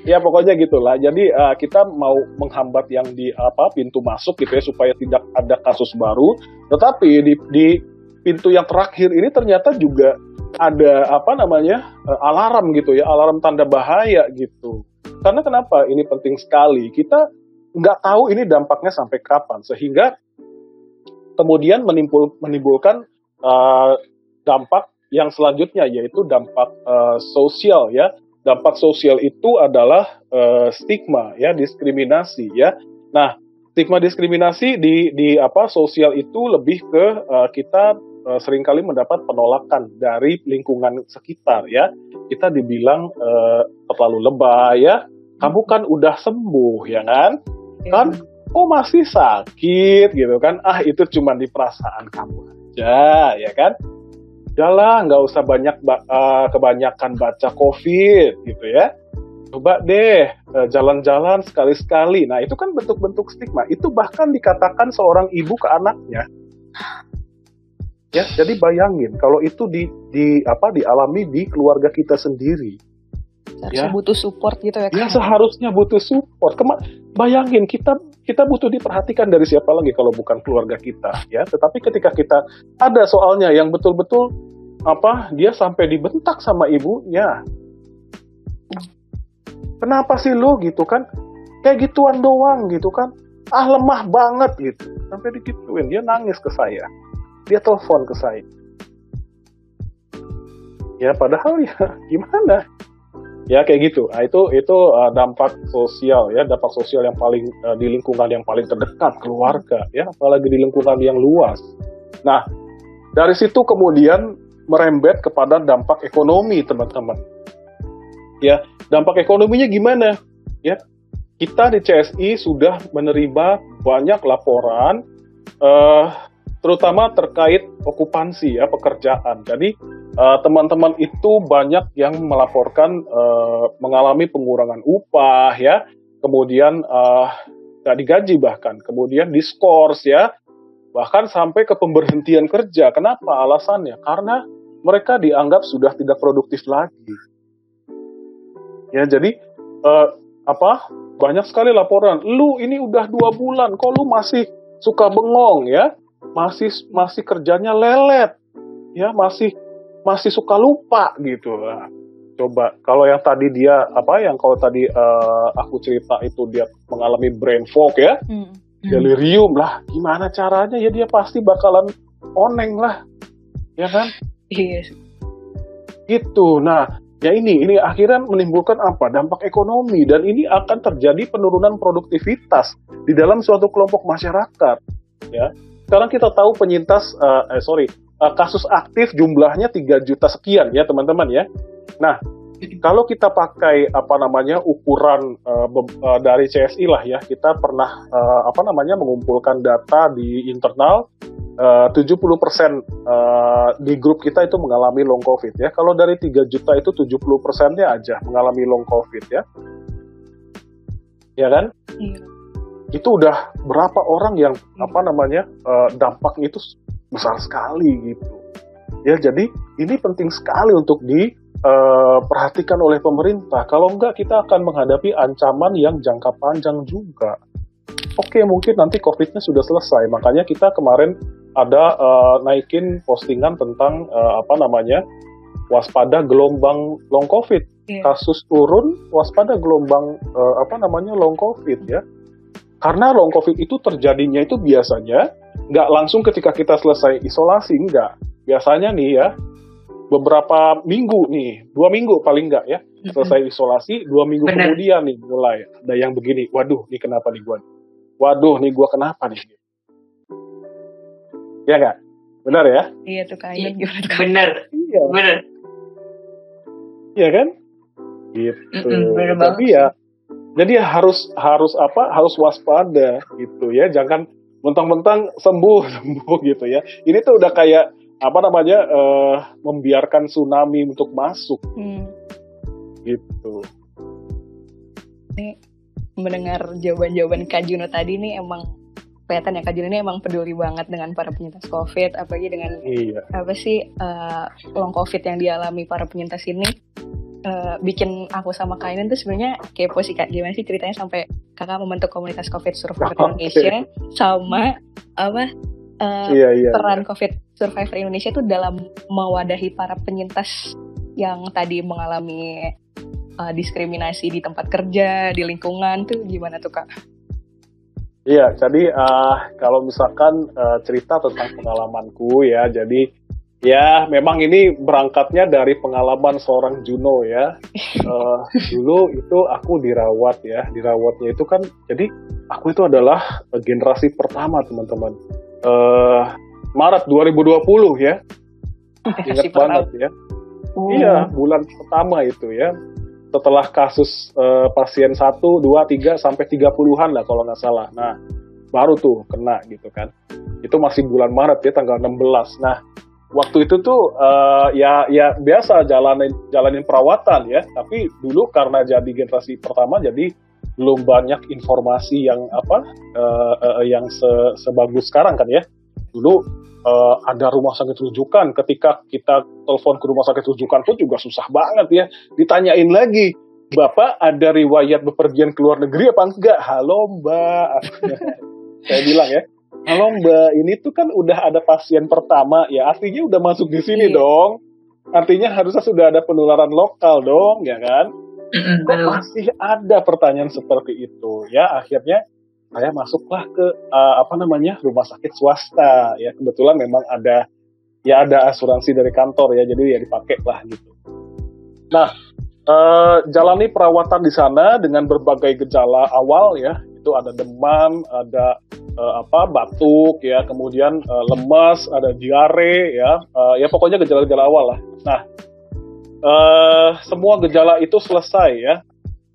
[SPEAKER 4] Ya pokoknya gitulah. Jadi kita mau menghambat yang di pintu masuk gitu ya, supaya tidak ada kasus baru. Tetapi di pintu yang terakhir ini ternyata juga ada alarm gitu ya, alarm tanda bahaya gitu. Karena kenapa ini penting sekali? Kita nggak tahu ini dampaknya sampai kapan, sehingga kemudian menimbulkan dampak yang selanjutnya, yaitu dampak sosial ya. Dampak sosial itu adalah stigma ya, diskriminasi ya. Nah, stigma diskriminasi di apa sosial itu lebih ke kita seringkali mendapat penolakan dari lingkungan sekitar ya. Kita dibilang terlalu lebay ya. Kamu kan udah sembuh ya kan? Kan oh masih sakit gitu kan? Ah itu cuma di perasaan kamu aja ya kan? Udahlah nggak usah kebanyakan baca COVID gitu ya. Coba deh jalan-jalan sekali-sekali. Nah itu kan bentuk-bentuk stigma. Itu bahkan dikatakan seorang ibu ke anaknya. Ya, jadi bayangin kalau itu dialami di keluarga kita sendiri.
[SPEAKER 3] Seharusnya butuh support gitu ya.
[SPEAKER 4] Ya seharusnya butuh support. Bayangin kita butuh diperhatikan dari siapa lagi kalau bukan keluarga kita, ya. Tetapi ketika kita ada soalnya yang betul-betul dia sampai dibentak sama ibunya. Kenapa sih lo gitu kan? Kayak gituan doang gitu kan? Ah lemah banget gitu. Sampai digituin, dia nangis ke saya. Dia telepon ke saya. Ya padahal ya gimana? Ya kayak gitu. Nah, itu dampak sosial ya, dampak sosial yang paling di lingkungan yang paling terdekat, keluarga ya, apalagi di lingkungan yang luas. Nah, dari situ kemudian merembet kepada dampak ekonomi, teman-teman. Ya, dampak ekonominya gimana? Ya, kita di CSI sudah menerima banyak laporan terutama terkait okupansi ya, pekerjaan. Jadi teman-teman itu banyak yang melaporkan mengalami pengurangan upah ya, kemudian nggak digaji bahkan, kemudian diskors ya, bahkan sampai ke pemberhentian kerja. Kenapa? Alasannya karena mereka dianggap sudah tidak produktif lagi. Ya jadi banyak sekali laporan. Lu ini udah 2 bulan, kok lu masih suka bengong ya? Masih kerjanya lelet, ya masih suka lupa gitu. Nah, coba kalau yang tadi kalau tadi aku cerita itu dia mengalami brain fog ya, delirium lah, gimana caranya ya dia pasti bakalan oneng lah, ya kan?
[SPEAKER 3] Iya.
[SPEAKER 4] Gitu. Nah, ya ini akhirnya menimbulkan dampak ekonomi, dan ini akan terjadi penurunan produktivitas di dalam suatu kelompok masyarakat, ya. Sekarang kita tahu kasus aktif jumlahnya 3 juta sekian ya teman-teman ya. Nah, kalau kita pakai ukuran dari CSI lah ya, kita pernah mengumpulkan data di internal 70% di grup kita itu mengalami long COVID ya. Kalau dari 3 juta itu 70%-nya aja mengalami long COVID ya. Ya kan? Iya. Itu udah berapa orang yang dampaknya itu besar sekali gitu. Ya jadi ini penting sekali untuk diperhatikan oleh pemerintah. Kalau enggak kita akan menghadapi ancaman yang jangka panjang juga. Oke, mungkin nanti COVID-nya sudah selesai. Makanya kita kemarin ada naikin postingan tentang waspada gelombang long COVID. Yeah. Kasus turun, waspada gelombang long COVID ya. Karena long COVID itu terjadinya itu biasanya nggak langsung ketika kita selesai isolasi, nggak. Biasanya nih ya, beberapa minggu nih, 2 minggu paling nggak ya, selesai isolasi, 2 minggu kemudian nih mulai ada yang begini, waduh nih kenapa nih gua? Waduh nih gua kenapa nih? Ya nggak? Benar ya?
[SPEAKER 3] Iya tuh kayaknya gimana tuh?
[SPEAKER 2] Benar. Iya. Benar.
[SPEAKER 4] Iya kan? Gitu.
[SPEAKER 2] Benar banget.
[SPEAKER 4] Tapi ya. Jadi harus waspada gitu ya, jangan mentang-mentang sembuh gitu ya. Ini tuh udah kayak membiarkan tsunami untuk masuk. Gitu.
[SPEAKER 3] Ini mendengar jawaban-jawaban Kak Juno tadi nih emang kelihatan ya Kak Juno ini emang peduli banget dengan para penyintas COVID, apalagi dengan long COVID yang dialami para penyintas ini. Bikin aku sama Kak Inen tuh sebenarnya kepo sih Kak, gimana sih ceritanya sampai kakak membentuk komunitas COVID Survivor Indonesia sama peran COVID Survivor Indonesia itu dalam mewadahi para penyintas yang tadi mengalami diskriminasi di tempat kerja, di lingkungan tuh gimana tuh Kak?
[SPEAKER 4] Iya, jadi kalau misalkan cerita tentang pengalamanku ya, jadi ya, memang ini berangkatnya dari pengalaman seorang Juno ya. Dulu itu aku dirawat ya. Dirawatnya itu kan, jadi aku itu adalah generasi pertama teman-teman. Maret 2020 ya. Ingat banget ya. Iya, bulan pertama itu ya. Setelah kasus pasien 1, 2, 3 sampai 30-an lah kalau nggak salah. Nah, baru tuh kena gitu kan. Itu masih bulan Maret ya, tanggal 16. Nah, waktu itu tuh ya biasa jalanin perawatan ya. Tapi dulu karena jadi generasi pertama, jadi belum banyak informasi yang yang sebagus sekarang kan ya. Dulu ada rumah sakit rujukan, ketika kita telepon ke rumah sakit rujukan pun juga susah banget ya. Ditanyain lagi, Bapak ada riwayat bepergian ke luar negeri apa enggak? Halo Mbak. Saya bilang ya, halo Mbak, ini tuh kan udah ada pasien pertama ya, artinya udah masuk di sini dong. Artinya harusnya sudah ada penularan lokal dong, ya kan? Kok masih ada pertanyaan seperti itu? Ya, akhirnya saya masuklah ke rumah sakit swasta ya, kebetulan memang ada asuransi dari kantor ya, jadi ya dipakai lah gitu. Nah, jalani perawatan di sana dengan berbagai gejala awal ya, itu ada demam, ada batuk ya, kemudian lemas, ada diare ya, ya pokoknya gejala-gejala awal lah. Nah, semua gejala itu selesai ya.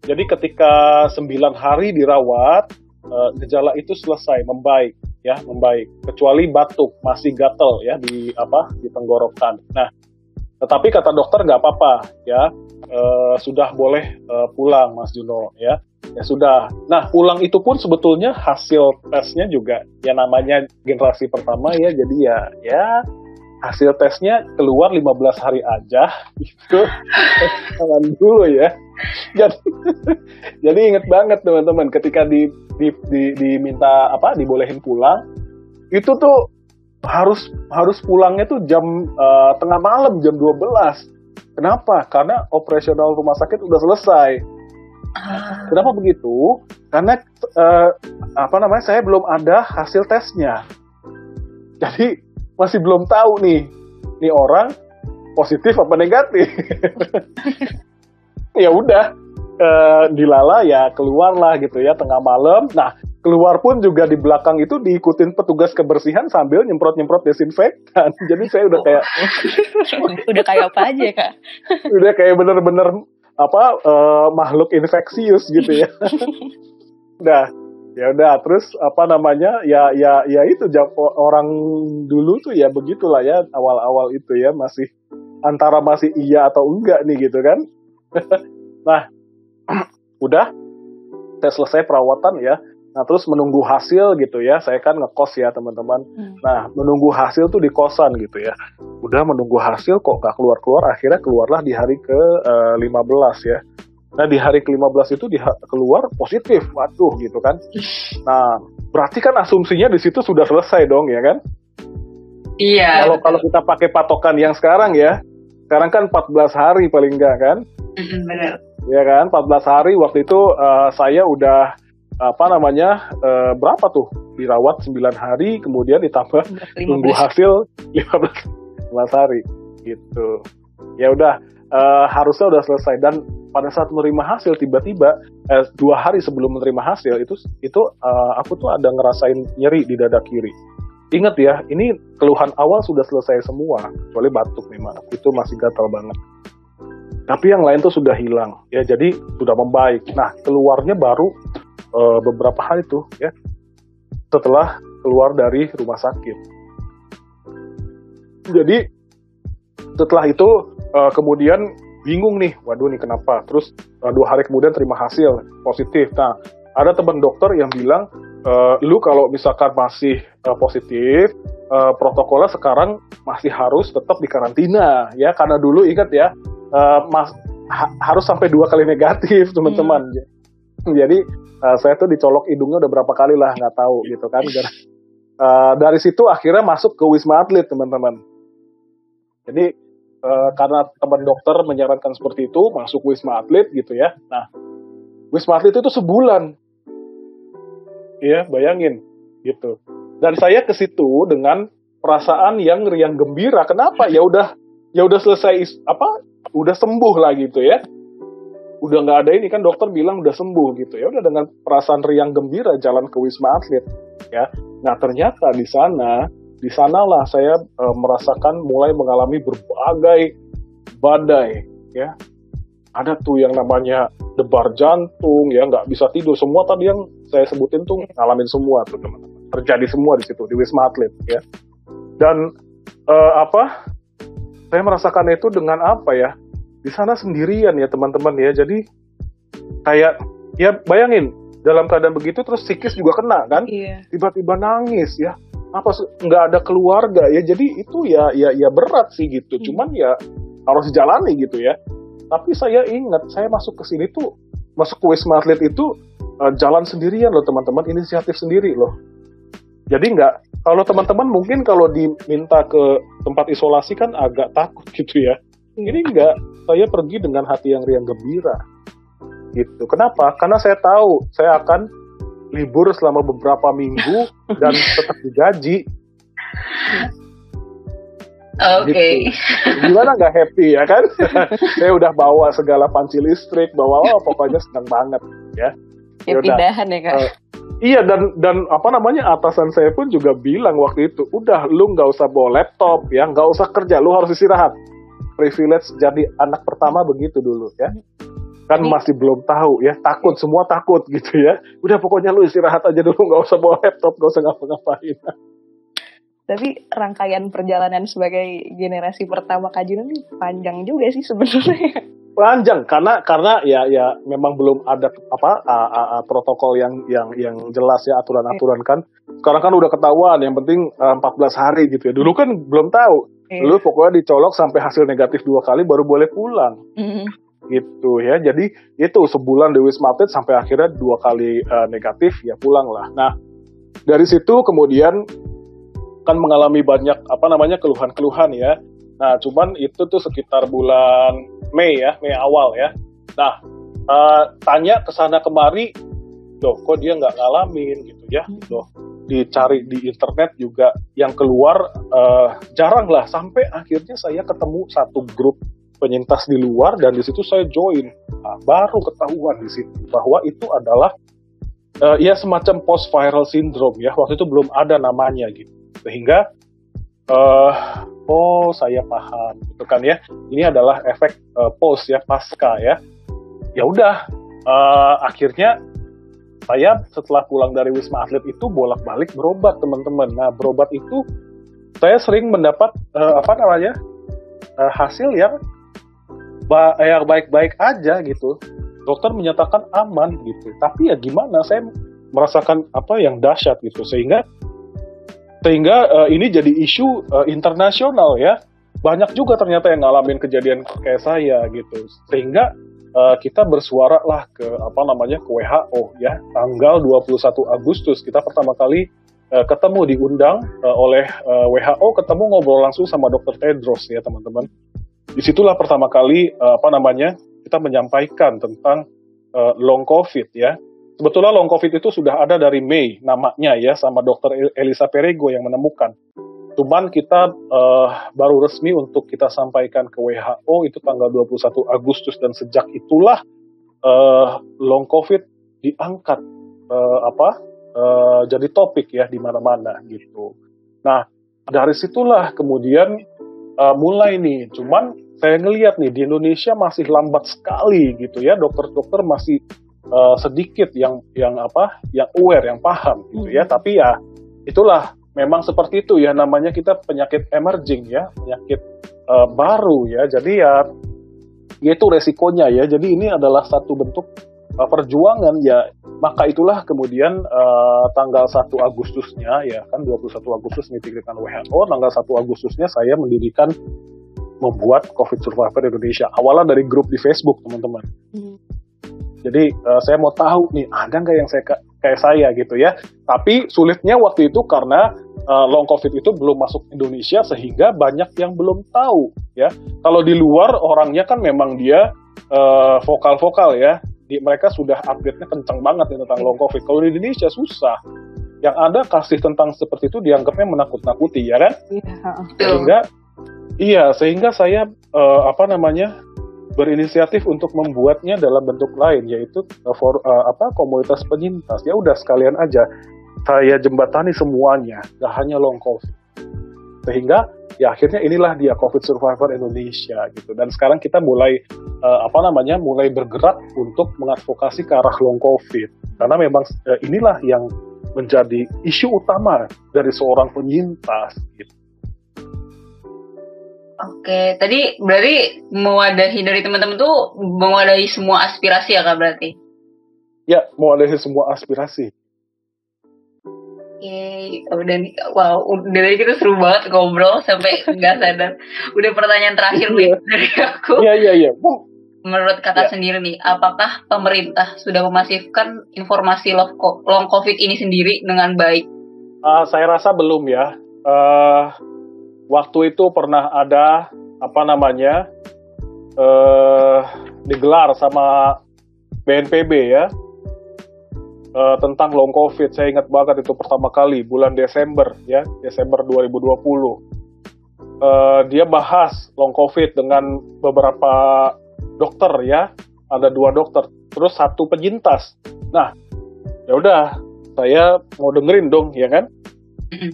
[SPEAKER 4] Jadi ketika 9 hari dirawat, gejala itu selesai, membaik, kecuali batuk, masih gatel ya di tenggorokan. Nah, tetapi kata dokter nggak apa-apa ya, sudah boleh pulang Mas Juno ya sudah. Nah, pulang itu pun sebetulnya hasil tesnya juga ya, namanya generasi pertama ya, jadi ya hasil tesnya keluar 15 hari aja itu jangan dulu ya. Jadi inget banget teman-teman, ketika diminta dibolehin pulang, itu tuh harus pulangnya tuh jam tengah malam, jam 12. Kenapa? Karena operasional rumah sakit udah selesai. Kenapa begitu? Karena saya belum ada hasil tesnya. Jadi masih belum tahu nih orang positif apa negatif. Ya udah, dilala ya keluarlah gitu ya tengah malam. Nah, keluar pun juga di belakang itu diikutin petugas kebersihan sambil nyemprot desinfektan. Jadi saya udah kayak
[SPEAKER 3] udah kayak apa aja ya, Kak?
[SPEAKER 4] Udah kayak bener-bener makhluk infeksius gitu ya. Ya udah, terus ya itu orang dulu tuh ya begitulah ya, awal-awal itu ya masih iya atau enggak nih gitu kan. Nah, udah saya selesai perawatan ya. Nah, terus menunggu hasil gitu ya. Saya kan ngekos ya teman-teman. Nah, menunggu hasil tuh di kosan gitu ya. Udah menunggu hasil kok gak keluar-keluar, akhirnya keluarlah di hari ke-15 ya. Nah, di hari ke-15 itu keluar positif, waduh gitu kan. Nah, berarti kan asumsinya di situ sudah selesai dong ya kan?
[SPEAKER 2] Iya.
[SPEAKER 4] Kalau kita pakai patokan yang sekarang ya, sekarang kan 14 hari paling enggak kan?
[SPEAKER 2] Benar.
[SPEAKER 4] Ya kan, 14 hari waktu itu saya udah berapa tuh? Dirawat 9 hari, kemudian ditambah tunggu hasil 15 hari gitu. Ya udah, harusnya udah selesai. Dan pada saat menerima hasil tiba-tiba 2 hari sebelum menerima hasil itu aku tuh ada ngerasain nyeri di dada kiri. Ingat ya, ini keluhan awal sudah selesai semua, kecuali batuk memang itu masih gatal banget. Tapi yang lain tuh sudah hilang ya, jadi sudah membaik. Nah, keluarnya baru beberapa hari tuh ya, setelah keluar dari rumah sakit. Jadi setelah itu kemudian bingung nih, waduh nih kenapa? Terus 2 hari kemudian terima hasil positif. Nah, ada teman dokter yang bilang, lu kalau misalkan masih positif, protokolnya sekarang masih harus tetap dikarantina ya, karena dulu ingat ya, harus sampai 2 kali negatif teman-teman. Jadi saya tuh dicolok hidungnya udah berapa kali lah, nggak tahu gitu kan. Dari situ akhirnya masuk ke Wisma Atlet teman-teman. Jadi karena teman dokter menyarankan seperti itu, masuk Wisma Atlet gitu ya. Nah, Wisma Atlet itu sebulan. Ya, bayangin gitu. Dan saya ke situ dengan perasaan yang riang gembira. Kenapa? Ya udah selesai udah sembuh lah gitu ya. udah nggak ada ini kan, dokter bilang udah sembuh gitu ya, udah dengan perasaan riang gembira jalan ke Wisma Atlet ya. Nah ternyata di sanalah saya merasakan mulai mengalami berbagai badai ya. Ada tuh yang namanya debar jantung ya, nggak bisa tidur, semua tadi yang saya sebutin tuh ngalamin semua tuh teman-teman, terjadi semua di situ di Wisma Atlet ya. Dan saya merasakan itu dengan apa ya, di sana sendirian ya teman-teman ya. Jadi kayak ya bayangin dalam keadaan begitu terus psikis juga kena kan, tiba-tiba nangis ya, nggak ada keluarga ya. Jadi itu ya berat sih gitu, cuman ya harus dijalani gitu ya. Tapi saya ingat saya masuk ke sini tuh, masuk ke Wisma Atlet itu jalan sendirian loh teman-teman, inisiatif sendiri loh. Jadi kalau teman-teman mungkin kalau diminta ke tempat isolasi kan agak takut gitu ya. Ini enggak, saya pergi dengan hati yang riang gembira gitu. Kenapa? Karena saya tahu saya akan libur selama beberapa minggu dan tetap digaji.
[SPEAKER 2] Oke.
[SPEAKER 4] Gitu. Gimana nggak happy ya kan? Saya udah bawa segala panci listrik, pokoknya senang banget ya.
[SPEAKER 3] Ya pindahan ya Kak.
[SPEAKER 4] Iya, dan atasan saya pun juga bilang waktu itu, udah lu nggak usah bawa laptop ya, nggak usah kerja, lu harus istirahat. Privilege jadi anak pertama begitu dulu ya. Kan masih belum tahu ya, semua takut gitu ya. Udah pokoknya lu istirahat aja dulu, nggak usah bawa laptop, nggak usah ngapa-ngapain.
[SPEAKER 3] Tapi rangkaian perjalanan sebagai generasi pertama Kak Juno ini panjang juga sih sebenarnya.
[SPEAKER 4] Panjang karena ya memang belum ada protokol yang jelas ya, aturan-aturan kan. Sekarang kan udah ketahuan, yang penting 14 hari gitu ya. Dulu kan belum tahu. Dulu pokoknya dicolok sampai hasil negatif 2 kali baru boleh pulang. Gitu ya. Jadi itu sebulan di Wisma Atlet sampai akhirnya 2 kali negatif ya pulang lah. Nah, dari situ kemudian kan mengalami banyak keluhan-keluhan ya. Nah, cuman itu tuh sekitar bulan Mei awal ya. Nah, tanya kesana kemari, kok dia nggak ngalamin gitu ya. Dicari di internet juga yang keluar jarang lah. Sampai akhirnya saya ketemu satu grup penyintas di luar dan di situ saya join. Nah, baru ketahuan di situ bahwa itu adalah semacam post viral syndrome ya. Waktu itu belum ada namanya gitu. Sehingga saya paham gitu kan ya, ini adalah efek post ya, pasca ya. Ya udah, akhirnya saya setelah pulang dari Wisma Atlet itu bolak-balik berobat teman-teman. Nah, berobat itu saya sering mendapat hasil yang baik-baik aja gitu. Dokter menyatakan aman gitu. Tapi ya gimana, saya merasakan yang dahsyat gitu, sehingga ini jadi isu internasional ya. Banyak juga ternyata yang ngalamin kejadian kayak saya gitu. Sehingga kita bersuara lah ke ke WHO ya. Tanggal 21 Agustus kita pertama kali ketemu, diundang oleh WHO, ketemu ngobrol langsung sama Dr. Tedros ya teman-teman. Disitulah pertama kali kita menyampaikan tentang long COVID ya. Sebetulnya long COVID itu sudah ada dari Mei namanya ya, sama Dr. Elisa Perego yang menemukan. Cuman kita baru resmi untuk kita sampaikan ke WHO itu tanggal 21 Agustus, dan sejak itulah long COVID diangkat jadi topik ya di mana-mana gitu. Nah, dari situlah kemudian mulai nih. Cuman saya ngelihat nih di Indonesia masih lambat sekali gitu ya, dokter-dokter masih sedikit yang aware, yang paham gitu ya. Tapi ya itulah memang seperti itu ya, namanya kita penyakit emerging ya, penyakit baru ya. Jadi ya itu resikonya ya. Jadi ini adalah satu bentuk perjuangan ya. Maka itulah kemudian tanggal 1 Agustusnya ya kan, 21 Agustus ditikirkan WHO, tanggal 1 Agustusnya saya mendirikan membuat COVID Survivor Indonesia. Awalnya dari grup di Facebook teman-teman. Jadi saya mau tahu nih, ada nggak yang kayak saya gitu ya. Tapi sulitnya waktu itu karena long COVID itu belum masuk Indonesia, sehingga banyak yang belum tahu ya. Kalau di luar orangnya kan memang dia vokal-vokal ya. Mereka sudah update-nya kencang banget nih tentang long COVID. Kalau di Indonesia susah. Yang ada kasih tentang seperti itu dianggapnya menakut-nakuti ya kan. Sehingga saya berinisiatif untuk membuatnya dalam bentuk lain, yaitu komunitas penyintas. Ya udah sekalian aja saya jembatani semuanya, gak hanya long COVID. Sehingga ya akhirnya inilah dia COVID Survivor Indonesia gitu. Dan sekarang kita mulai mulai bergerak untuk mengadvokasi ke arah long COVID. Karena memang inilah yang menjadi isu utama dari seorang penyintas gitu.
[SPEAKER 2] Oke, tadi berarti mewadahi dari teman-teman tuh mewadahi semua aspirasi ya Kak berarti?
[SPEAKER 4] Ya, mewadahi semua aspirasi.
[SPEAKER 2] Oke, dan wow, dari kita seru banget ngobrol sampai nggak sadar. Udah pertanyaan terakhir nih dari aku.
[SPEAKER 4] Iya.
[SPEAKER 2] Menurut Kakak sendiri nih, apakah pemerintah sudah memasifkan informasi long COVID ini sendiri dengan baik?
[SPEAKER 4] Saya rasa belum ya. Waktu itu pernah ada digelar sama BNPB ya tentang long COVID. Saya ingat banget itu pertama kali bulan Desember 2020. Dia bahas long COVID dengan beberapa dokter ya, ada 2 dokter, terus 1 penyintas. Nah, ya udah, saya mau dengerin dong ya kan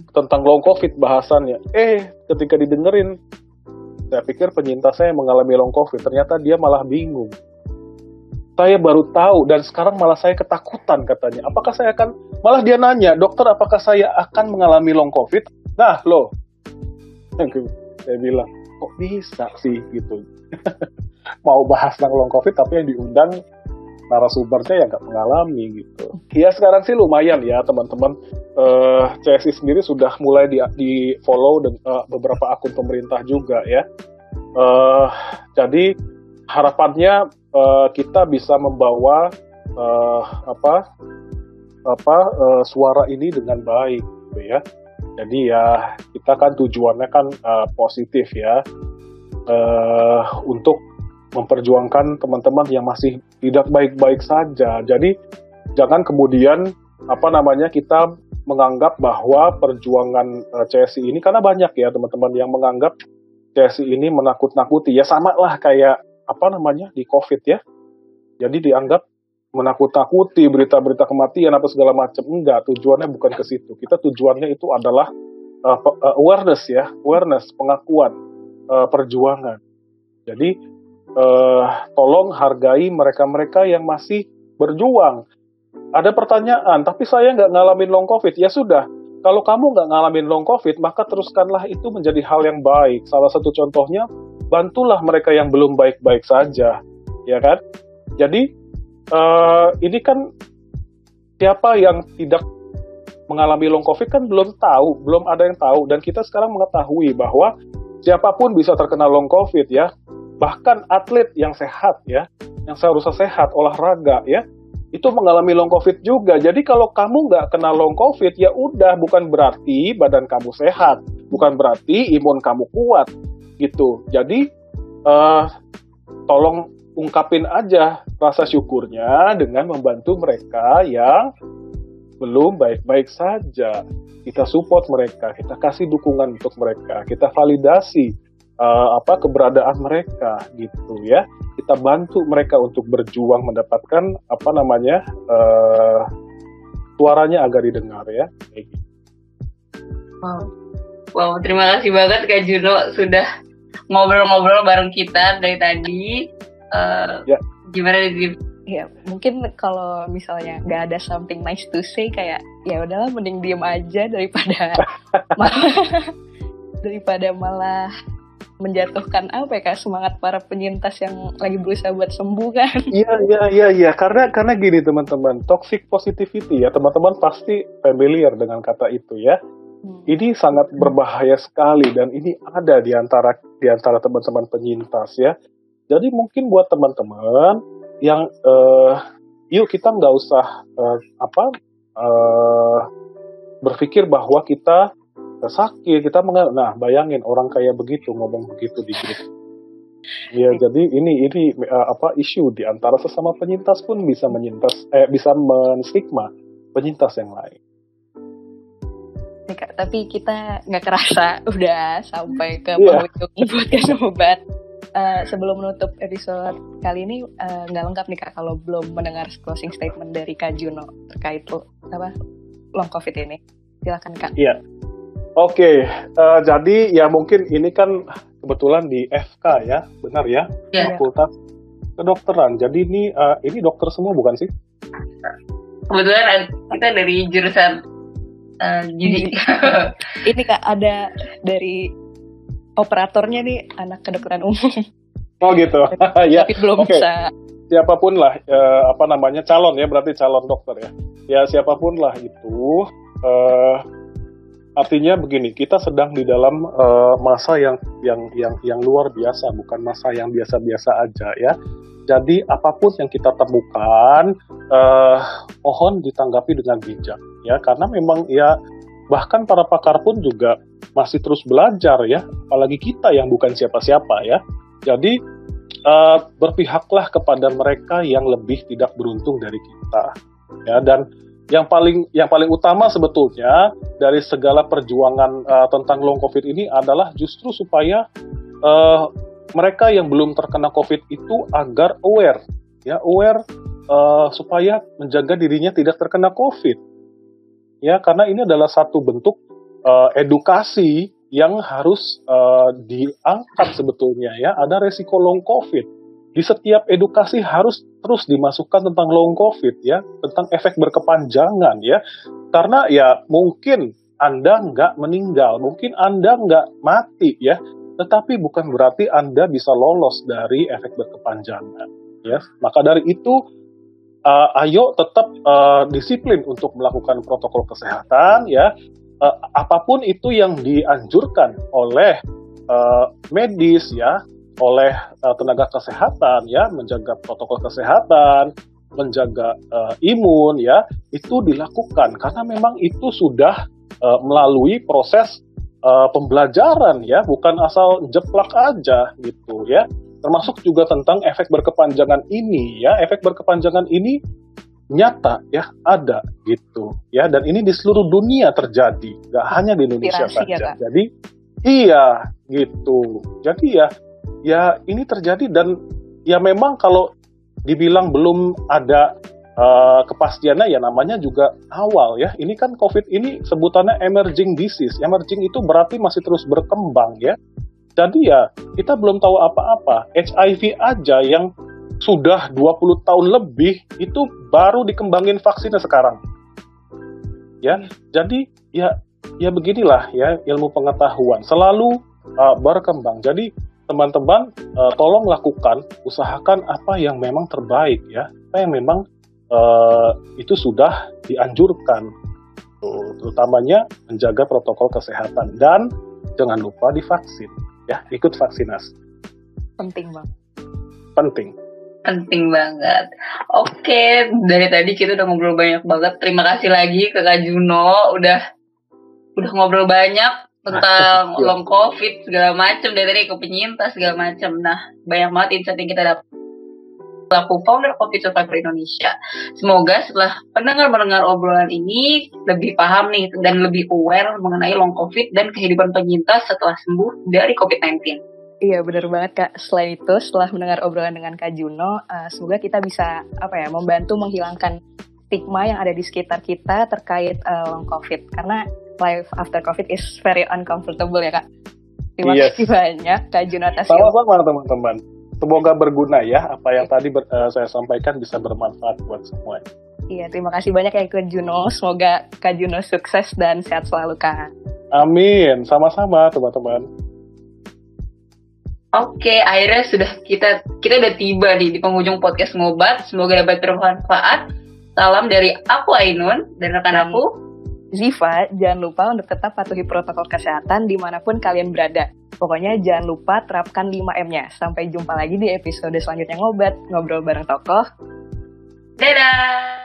[SPEAKER 4] tentang long COVID bahasannya. Ketika didengerin, saya pikir penyintas saya mengalami long COVID, ternyata dia malah bingung. Saya baru tahu dan sekarang malah saya ketakutan katanya. Malah dia nanya, dokter apakah saya akan mengalami long COVID? Nah loh, saya bilang, kok bisa sih gitu. Mau bahas tentang long COVID tapi yang diundang narasumbernya yang nggak mengalami gitu. Ya sekarang sih lumayan ya teman-teman. CSI sendiri sudah mulai di follow dan beberapa akun pemerintah juga ya. Jadi harapannya kita bisa membawa suara ini dengan baik gitu ya. Jadi ya kita kan tujuannya kan positif ya, untuk memperjuangkan teman-teman yang masih tidak baik-baik saja. Jadi jangan kemudian kita menganggap bahwa perjuangan CSI ini, karena banyak ya teman-teman yang menganggap CSI ini menakut-nakuti. Ya sama lah kayak di COVID ya. Jadi dianggap menakut-nakuti, berita-berita kematian apa segala macam. Enggak, tujuannya bukan ke situ. Kita tujuannya itu adalah awareness, pengakuan, perjuangan. Jadi tolong hargai mereka-mereka yang masih berjuang. Ada pertanyaan, tapi saya nggak ngalamin long COVID. Ya sudah, kalau kamu nggak ngalamin long COVID, maka teruskanlah itu menjadi hal yang baik. Salah satu contohnya, bantulah mereka yang belum baik-baik saja, ya kan? Jadi ini kan siapa yang tidak mengalami long COVID kan belum ada yang tahu. Dan kita sekarang mengetahui bahwa siapapun bisa terkena long COVID ya. Bahkan atlet yang sehat ya, yang seharusnya sehat, olahraga ya, itu mengalami long COVID juga. Jadi kalau kamu nggak kena long COVID, ya udah, bukan berarti badan kamu sehat, bukan berarti imun kamu kuat, gitu. Jadi tolong ungkapin aja rasa syukurnya dengan membantu mereka yang belum baik-baik saja. Kita support mereka, kita kasih dukungan untuk mereka, kita validasi keberadaan mereka, gitu ya. Kita bantu mereka untuk berjuang mendapatkan suaranya agar didengar ya.
[SPEAKER 2] Wow, terima kasih banget Kak Juno sudah ngobrol-ngobrol bareng kita dari tadi. Gimana nih?
[SPEAKER 3] Ya, mungkin kalau misalnya nggak ada something nice to say, kayak ya udahlah mending diem aja daripada malah menjatuhkan semangat para penyintas yang lagi berusaha buat sembuh kan.
[SPEAKER 4] Iya. Karena gini teman-teman, toxic positivity ya, teman-teman pasti familiar dengan kata itu ya. Ini sangat berbahaya sekali dan ini ada di antara teman-teman penyintas ya. Jadi mungkin buat teman-teman yang yuk kita nggak usah berpikir bahwa kita sakit, nah bayangin orang kayak begitu ngomong begitu di grup. Ya jadi ini isu di antara sesama penyintas pun bisa menstigma penyintas yang lain.
[SPEAKER 3] Tapi kita nggak kerasa udah sampai ke penghujung podcast obat. sebelum menutup episode kali ini nggak lengkap nih Kak kalau belum mendengar closing statement dari Kak Juno terkait long COVID ini. Silakan Kak.
[SPEAKER 4] Iya. Oke, jadi ya mungkin ini kan kebetulan di FK ya, benar ya?
[SPEAKER 2] Iya.
[SPEAKER 4] Fakultas Kedokteran. Jadi ini dokter semua bukan sih?
[SPEAKER 2] Kebetulan kita dari jurusan gizi.
[SPEAKER 3] Ini Kak ada dari operatornya nih anak kedokteran umum.
[SPEAKER 4] Oh gitu. Ya.
[SPEAKER 3] Tapi belum bisa.
[SPEAKER 4] Siapapun lah, calon ya, berarti calon dokter ya. Ya siapapun lah itu. Artinya begini, kita sedang di dalam masa yang luar biasa, bukan masa yang biasa-biasa aja ya. Jadi apapun yang kita temukan, mohon ditanggapi dengan bijak ya, karena memang ya bahkan para pakar pun juga masih terus belajar ya, apalagi kita yang bukan siapa-siapa ya. Jadi berpihaklah kepada mereka yang lebih tidak beruntung dari kita ya. Dan yang paling utama sebetulnya dari segala perjuangan tentang long COVID ini adalah justru supaya mereka yang belum terkena COVID itu agar aware supaya menjaga dirinya tidak terkena COVID ya, karena ini adalah satu bentuk edukasi yang harus diangkat sebetulnya ya. Ada resiko long COVID. Di setiap edukasi harus terus dimasukkan tentang long COVID ya, tentang efek berkepanjangan ya. Karena ya mungkin Anda nggak meninggal, mungkin Anda nggak mati ya, tetapi bukan berarti Anda bisa lolos dari efek berkepanjangan ya. Maka dari itu ayo tetap disiplin untuk melakukan protokol kesehatan ya. Apapun itu yang dianjurkan oleh medis ya, oleh tenaga kesehatan ya, menjaga protokol kesehatan, menjaga imun ya, itu dilakukan karena memang itu sudah melalui proses pembelajaran ya, bukan asal jeplak aja gitu ya. Termasuk juga tentang efek berkepanjangan ini ya, efek berkepanjangan ini nyata ya, ada gitu ya, dan ini di seluruh dunia terjadi, nggak hanya di Indonesia saja. Jadi iya gitu. Jadi ya ini terjadi, dan ya memang kalau dibilang belum ada kepastiannya ya namanya juga awal ya. Ini kan COVID ini sebutannya emerging disease. Emerging itu berarti masih terus berkembang ya. Jadi ya kita belum tahu apa-apa. HIV aja yang sudah 20 tahun lebih itu baru dikembangin vaksinnya sekarang. Ya, jadi ya beginilah ya, ilmu pengetahuan selalu berkembang. Jadi teman-teman tolong lakukan, usahakan apa yang memang terbaik ya, apa yang memang itu sudah dianjurkan, terutamanya menjaga protokol kesehatan, dan jangan lupa divaksin ya, ikut vaksinasi.
[SPEAKER 3] Penting banget.
[SPEAKER 2] Penting banget. Oke, dari tadi kita udah ngobrol banyak banget. Terima kasih lagi ke Kak Juno udah ngobrol banyak tentang long COVID segala macam, dari tadi ke penyintas segala macam. Nah, banyak banget insight yang kita dapat. Selaku founder COVID Survivor Indonesia, semoga setelah mendengar obrolan ini lebih paham nih dan lebih aware mengenai long COVID dan kehidupan penyintas setelah sembuh dari COVID-19.
[SPEAKER 3] Iya, benar banget Kak. Selain itu, setelah mendengar obrolan dengan Kak Juno, semoga kita bisa membantu menghilangkan stigma yang ada di sekitar kita terkait long COVID. Karena life after COVID is very uncomfortable ya Kak. Terima kasih banyak Kak Juno atas
[SPEAKER 4] sama-sama teman-teman. Semoga berguna ya, apa yang tadi saya sampaikan bisa bermanfaat buat semua.
[SPEAKER 3] Iya, terima kasih banyak ya Kak Juno. Semoga Kak Juno sukses dan sehat selalu Kak.
[SPEAKER 4] Amin, sama-sama teman-teman.
[SPEAKER 2] Oke, akhirnya kita udah tiba di penghujung podcast Ngobat. Semoga dapat bermanfaat. Salam dari aku Ainun dan rekan aku
[SPEAKER 3] Ziva. Jangan lupa untuk tetap patuhi protokol kesehatan dimanapun kalian berada. Pokoknya jangan lupa terapkan 5M-nya. Sampai jumpa lagi di episode selanjutnya Ngobat, ngobrol bareng tokoh.
[SPEAKER 2] Dadah!